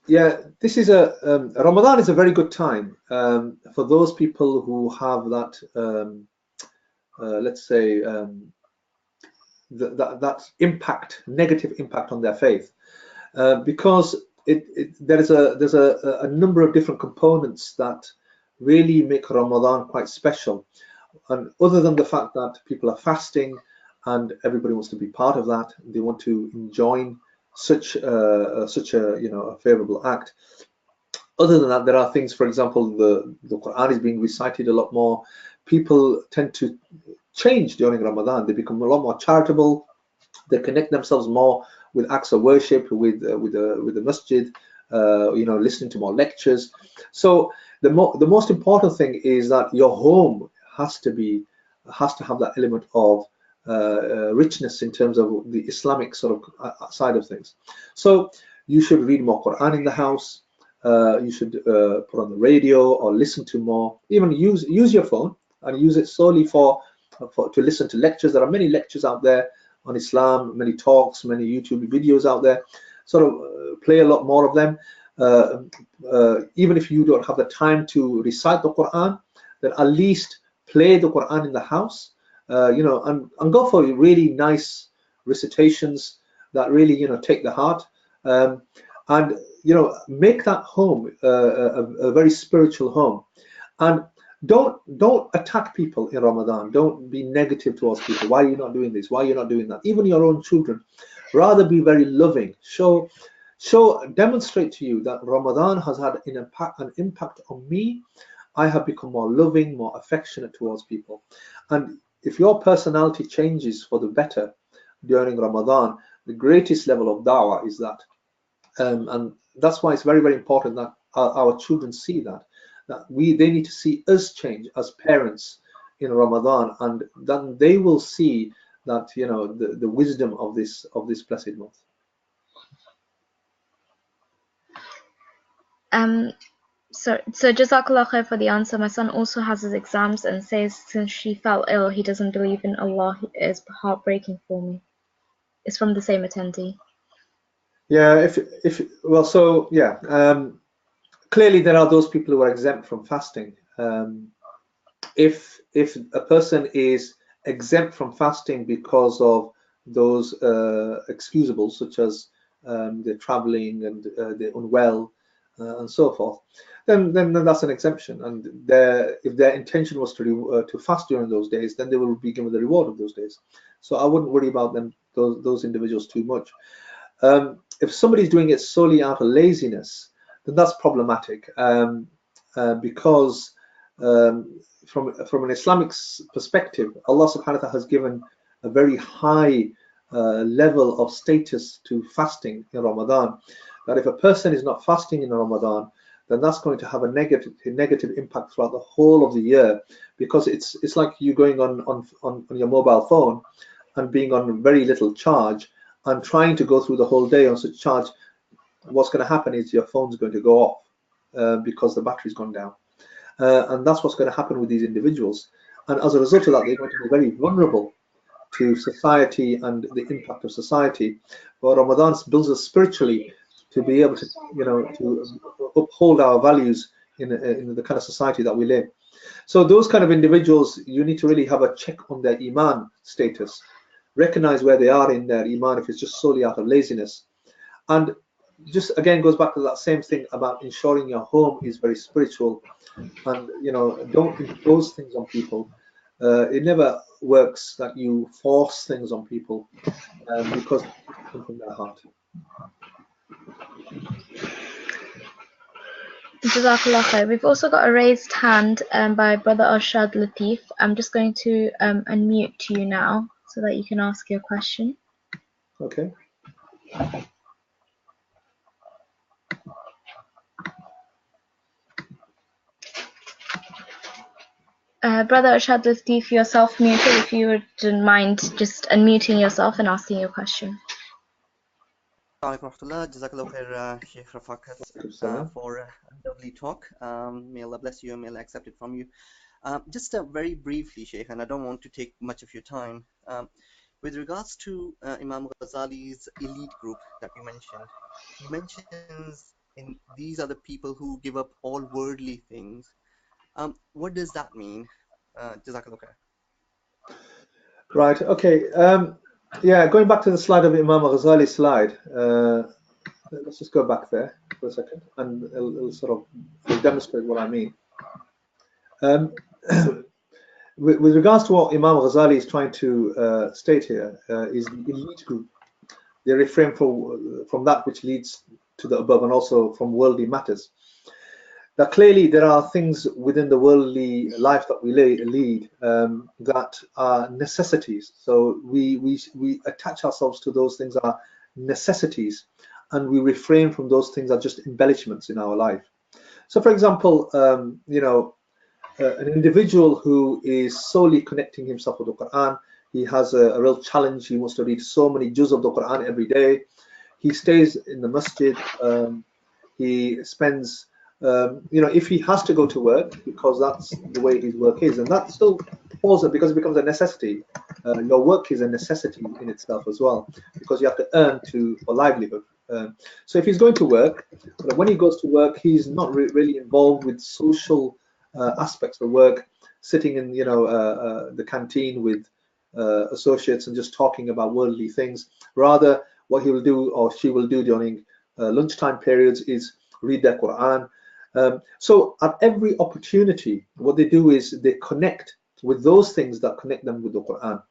Yeah, this is Ramadan is a very good time for those people who have that, let's say, that impact, negative impact on their faith, because there's a number of different components that really make Ramadan quite special. And other than the fact that people are fasting and everybody wants to be part of that, they want to enjoy such a favorable act. Other than that, there are things, for example, the Quran is being recited a lot more. People tend to change during Ramadan. They become a lot more charitable. They connect themselves more with acts of worship, with the masjid, listening to more lectures. So the most important thing is that your home has to have that element of richness in terms of the Islamic sort of side of things. So you should read more Quran in the house. You should put on the radio or listen to more. Even use your phone and use it solely to listen to lectures. There are many lectures out there on Islam, many talks, many YouTube videos out there. Sort of play a lot more of them. Even if you don't have the time to recite the Quran, then at least play the Quran in the house. And go for really nice recitations that really take the heart. And make that home a very spiritual home. And don't attack people in Ramadan. Don't be negative towards people. Why are you not doing this? Why are you not doing that? Even your own children. Rather be very loving. Demonstrate to you that Ramadan has had an impact on me. I have become more loving, more affectionate towards people. And if your personality changes for the better during Ramadan, the greatest level of da'wah is that. And that's why it's very, very important that our children see that they need to see us change as parents in Ramadan, and then they will see that the wisdom of this blessed month. So Jazakallah khair for the answer. My son also has his exams and says since she fell ill, he doesn't believe in Allah. It's heartbreaking for me. It's from the same attendee. Yeah, if well, so yeah, clearly there are those people who are exempt from fasting. If a person is exempt from fasting because of those excusables, such as they're traveling and they're unwell and so forth, then that's an exemption. And if their intention was to fast during those days, then they will be given the reward of those days. So I wouldn't worry about them, those individuals, too much. If somebody's doing it solely out of laziness, then that's problematic, because from an Islamic perspective, Allah subhanahu wa ta'ala has given a very high level of status to fasting in Ramadan. That if a person is not fasting in Ramadan, then that's going to have a negative impact throughout the whole of the year, because it's like you going on your mobile phone and being on very little charge and trying to go through the whole day on such charge. What's going to happen is your phone's going to go off because the battery's gone down. And that's what's going to happen with these individuals. And as a result of that, they're going to be very vulnerable to society and the impact of society. But Ramadan builds us spiritually to be able to, to uphold our values in the kind of society that we live. So those kind of individuals, you need to really have a check on their Iman status, recognize where they are in their Iman if it's just solely out of laziness. And just again goes back to that same thing about ensuring your home is very spiritual, and don't impose things on people. It never works that you force things on people, because it's come from their heart. Jazakallah khair. We've also got a raised hand by Brother Arshad Latif. I'm just going to unmute you now so that you can ask your question. Okay. Brother Arshad Latif, you're self-muted. If you wouldn't mind just unmuting yourself and asking your question. Jazakallah khair, Shaykh Rafaqat, for a lovely talk. May Allah bless you and may Allah accept it from you. Just very briefly, Shaykh, and I don't want to take much of your time. With regards to Imam Ghazali's elite group that you mentioned, he mentions these are the people who give up all worldly things. What does that mean? Jazakallah khair. Right. Okay. Yeah. Going back to the slide of Imam Ghazali's slide. Let's just go back there for a second, and it'll sort of demonstrate what I mean. With regards to what Imam Ghazali is trying to state here, is the elite group. They refrain from that which leads to the above, and also from worldly matters. Now, clearly, there are things within the worldly life that we lead that are necessities. So we attach ourselves to those things that are necessities, and we refrain from those things that are just embellishments in our life. So, for example, an individual who is solely connecting himself with the Quran, he has a real challenge. He wants to read so many juz of the Quran every day. He stays in the masjid. He spends, if he has to go to work because that's the way his work is, and that still falls because it becomes a necessity. Your work is a necessity in itself as well, because you have to earn for livelihood. So if he's going to work, when he goes to work, he's not really involved with social aspects of work, sitting in the canteen with associates and just talking about worldly things. Rather, what he will do or she will do during lunchtime periods is read their Quran. So at every opportunity, what they do is they connect with those things that connect them with the Quran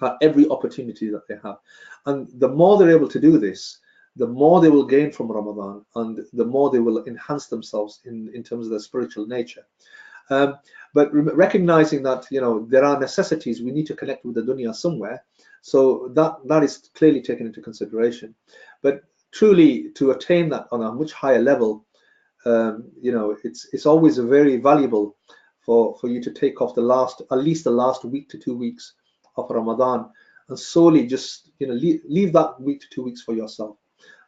at every opportunity that they have. And the more they're able to do this, the more they will gain from Ramadan, and the more they will enhance themselves in terms of their spiritual nature. But recognizing that there are necessities, we need to connect with the dunya somewhere, so that is clearly taken into consideration. But truly, to attain that on a much higher level, it's always very valuable for you to take off at least the last week to 2 weeks of Ramadan, and solely just leave that week to 2 weeks for yourself.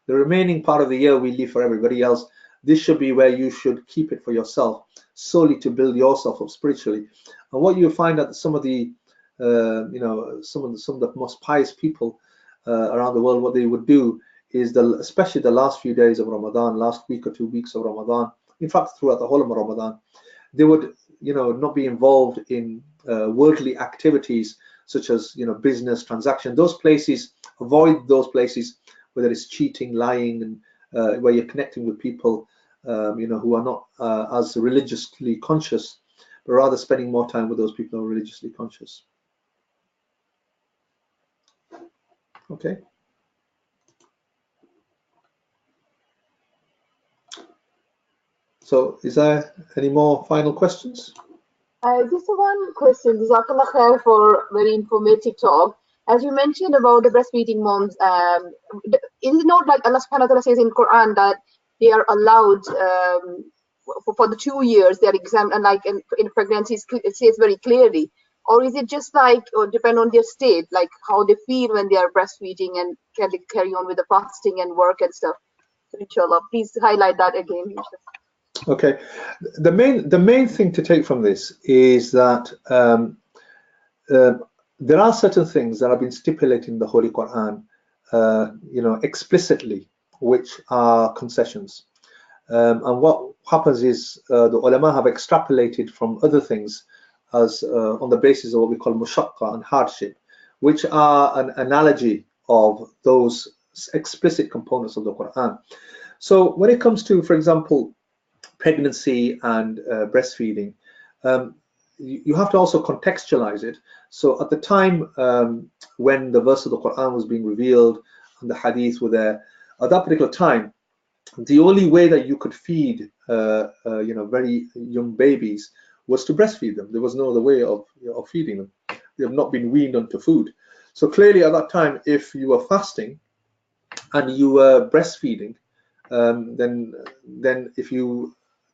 The remaining part of the year we leave for everybody else, this should be where you should keep it for yourself, solely to build yourself up spiritually. And what you find that some of the some of the most pious people around the world, what they would do is, especially the last few days of Ramadan, last week or 2 weeks of Ramadan, in fact throughout the whole of Ramadan, they would not be involved in worldly activities such as business transaction. Those places, avoid those places, whether it's cheating, lying, and where you're connecting with people who are not as religiously conscious, but rather spending more time with those people who are religiously conscious. Okay. So is there any more final questions? Just one question. Jazakallah khair for very informative talk. As you mentioned about the breastfeeding moms, is it not like Allah subhanahu wa ta'ala says in Quran that they are allowed for the 2 years they are exempt, and like in pregnancies it says very clearly? Or is it just like, or depend on their state, like how they feel when they are breastfeeding, and can they carry on with the fasting and work and stuff? So inshallah, please highlight that again. Okay, the main thing to take from this is that there are certain things that have been stipulated in the Holy Quran, explicitly, which are concessions. And what happens is the ulama have extrapolated from other things as on the basis of what we call mushaqqa and hardship, which are an analogy of those explicit components of the Quran. So when it comes to, for example, pregnancy and breastfeeding, you have to also contextualize it. So at the time when the verse of the Quran was being revealed and the hadith were there, at that particular time, the only way that you could feed very young babies was to breastfeed them. There was no other way of feeding them. They have not been weaned onto food. So clearly at that time, if you were fasting and you were breastfeeding, then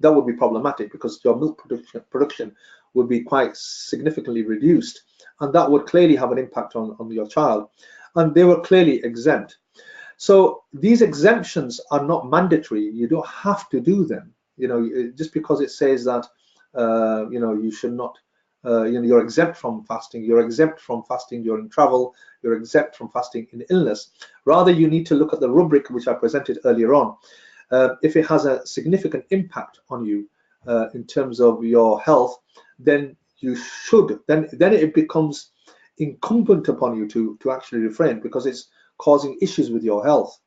that would be problematic, because your milk production would be quite significantly reduced, and that would clearly have an impact on your child. And they were clearly exempt. So these exemptions are not mandatory. You don't have to do them. Just because it says that you should not, you're exempt from fasting. You're exempt from fasting during travel. You're exempt from fasting in illness. Rather, you need to look at the rubric which I presented earlier on. If it has a significant impact on you in terms of your health, then you should. Then it becomes incumbent upon you to actually refrain, because it's causing issues with your health.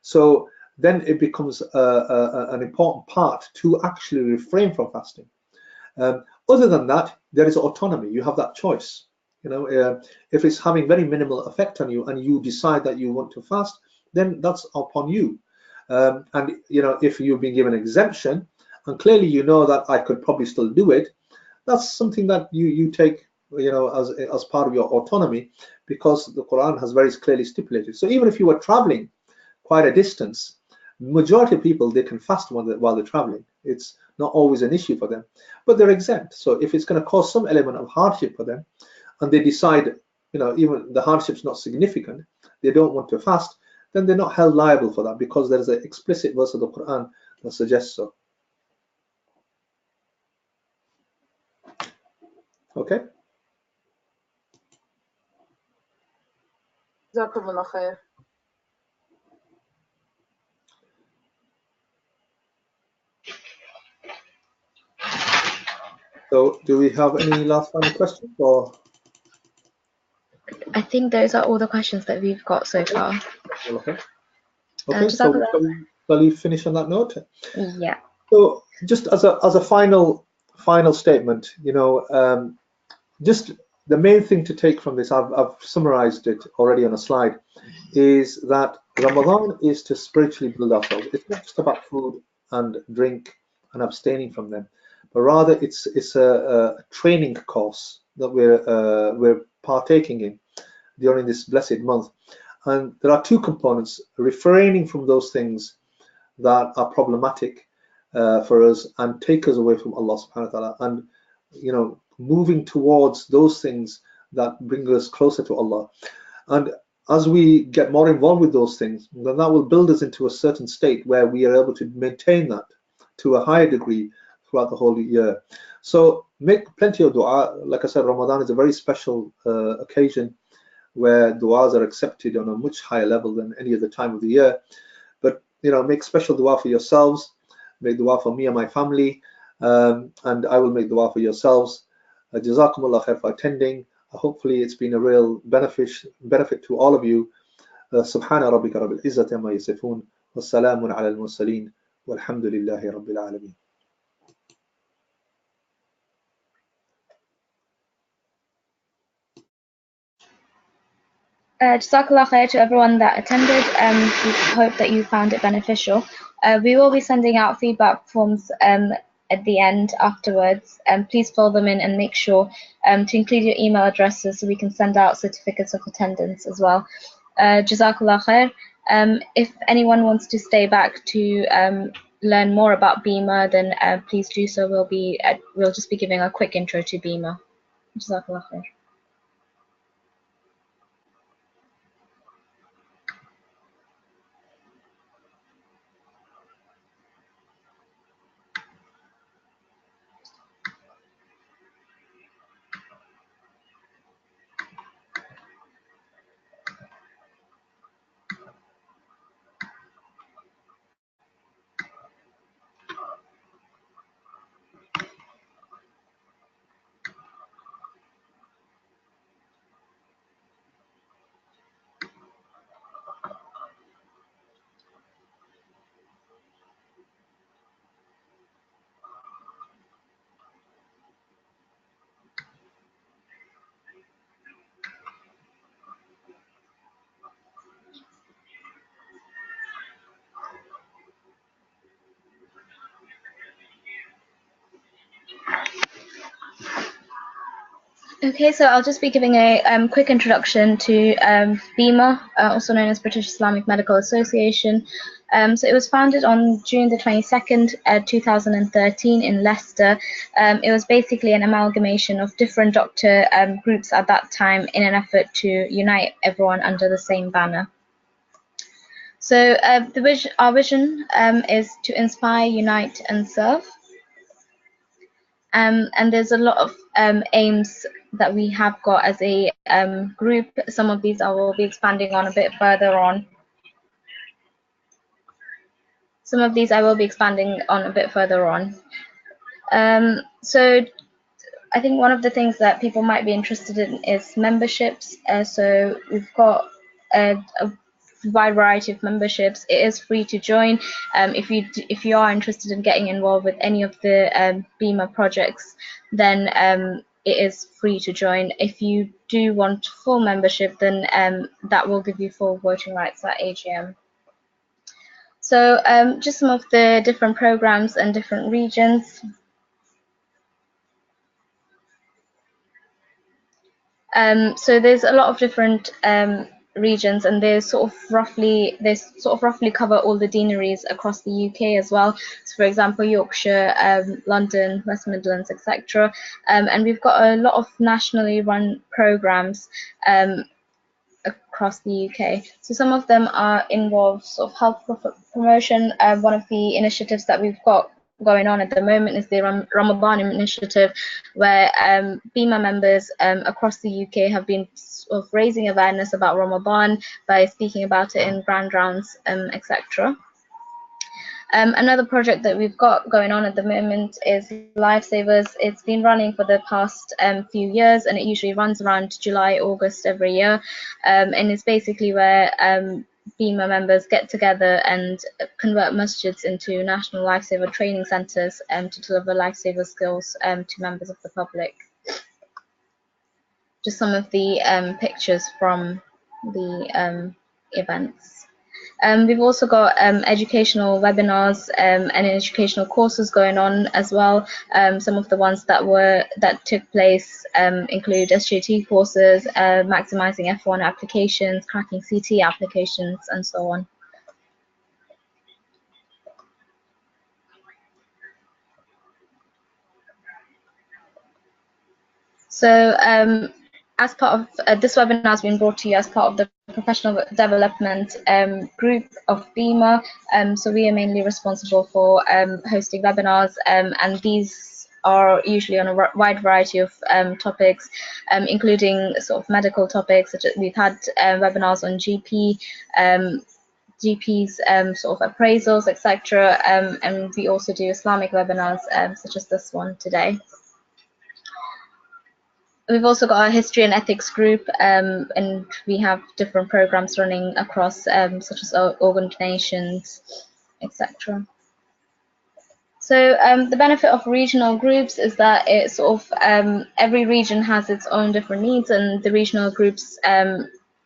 So then it becomes an important part to actually refrain from fasting. Other than that, there is autonomy. You have that choice. If it's having very minimal effect on you and you decide that you want to fast, then that's upon you. And if you've been given exemption and clearly you know that I could probably still do it, that's something that you take as part of your autonomy, because the Quran has very clearly stipulated. So even if you were traveling quite a distance, majority of people, they can fast while they're traveling. It's not always an issue for them, but they're exempt. So if it's going to cause some element of hardship for them, and they decide, even the hardship's not significant, they don't want to fast, then they're not held liable for that, because there's an explicit verse of the Quran that suggests so. Okay. Jazakumullah khair. So do we have any last final questions, or? I think those are all the questions that we've got so far. Okay. Okay. So shall we finish on that note? Yeah. So just as a final statement, just the main thing to take from this, I've summarized it already on a slide, is that Ramadan is to spiritually build ourselves. It's not just about food and drink and abstaining from them, but rather it's a training course that we're partaking in during this blessed month. And there are two components: refraining from those things that are problematic for us and take us away from Allah subhanahu wa ta'ala, and moving towards those things that bring us closer to Allah. And as we get more involved with those things, then that will build us into a certain state where we are able to maintain that to a higher degree throughout the whole year. So make plenty of dua. Like I said, Ramadan is a very special occasion where du'as are accepted on a much higher level than any other time of the year. But make special dua for yourselves, make dua for me and my family, and I will make dua for yourselves. Jazakumullah khair for attending. Hopefully it's been a real benefit to all of you. Subhana rabbika rabbil izzati amma yasifun, wa salamun ala al-mursaleen, walhamdulillahi rabbil alameen. Jazakallah khair to everyone that attended. We hope that you found it beneficial. We will be sending out feedback forms at the end afterwards. Please fill them in and make sure to include your email addresses so we can send out certificates of attendance as well. Jazakallah khair. If anyone wants to stay back to learn more about BIMA, then please do so. We'll just be giving a quick intro to BIMA. Jazakallah khair. Okay, so I'll just be giving a quick introduction to BIMA, also known as British Islamic Medical Association. So it was founded on June the 22nd, 2013 in Leicester. It was basically an amalgamation of different doctor groups at that time in an effort to unite everyone under the same banner. So our vision is to inspire, unite and serve. And there's a lot of aims that we have got as a group. Some of these I will be expanding on a bit further on. So I think one of the things that people might be interested in is memberships. So we've got a wide variety of memberships. It is free to join. If you are interested in getting involved with any of the BIMA projects, then it is free to join. If you do want full membership, then that will give you full voting rights at AGM. So just some of the different programs and different regions. So there's a lot of different regions, and they sort of roughly cover all the deaneries across the UK as well. So for example, Yorkshire, London, West Midlands, etc. And we've got a lot of nationally run programs across the UK. So some of them involve sort of health promotion. One of the initiatives that we've got going on at the moment is the Ramadan initiative, where BIMA members across the UK have been sort of raising awareness about Ramadan by speaking about it in grand rounds, etc. Another project that we've got going on at the moment is Lifesavers. It's been running for the past few years, and it usually runs around July, August every year. And it's basically where BIMA members get together and convert masjids into national lifesaver training centres to deliver lifesaver skills to members of the public. Just some of the pictures from the events. We've also got educational webinars and educational courses going on as well. Some of the ones that took place include SJT courses, maximizing F1 applications, cracking CT applications, and so on. So as part of this webinar has been brought to you as part of the professional development group of BIMA. So we are mainly responsible for hosting webinars, and these are usually on a wide variety of topics, including sort of medical topics. Such as we've had webinars on GPs, sort of appraisals, etc. And we also do Islamic webinars, such as this one today. We've also got our history and ethics group, and we have different programs running across, such as organ donations, etc. So the benefit of regional groups is that it sort of every region has its own different needs, and the regional groups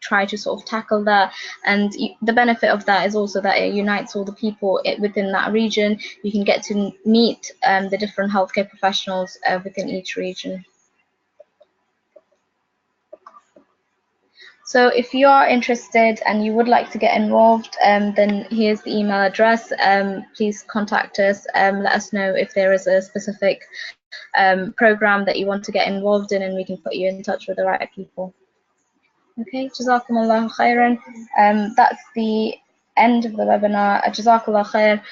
try to sort of tackle that. And the benefit of that is also that it unites all the people within that region. You can get to meet the different healthcare professionals within each region. So if you are interested and you would like to get involved, then here's the email address. Please contact us. Let us know if there is a specific program that you want to get involved in, and we can put you in touch with the right people. Okay, Jazakumullahu khairan. That's the end of the webinar. Jazakallah khair.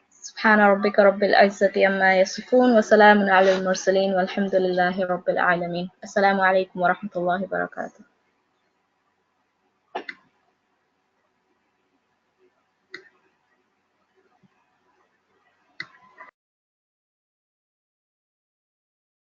سبحان ربك رب العزة عما يصفون وسلام على المرسلين والحمد لله رب العالمين. السلام عليكم ورحمة الله وبركاته.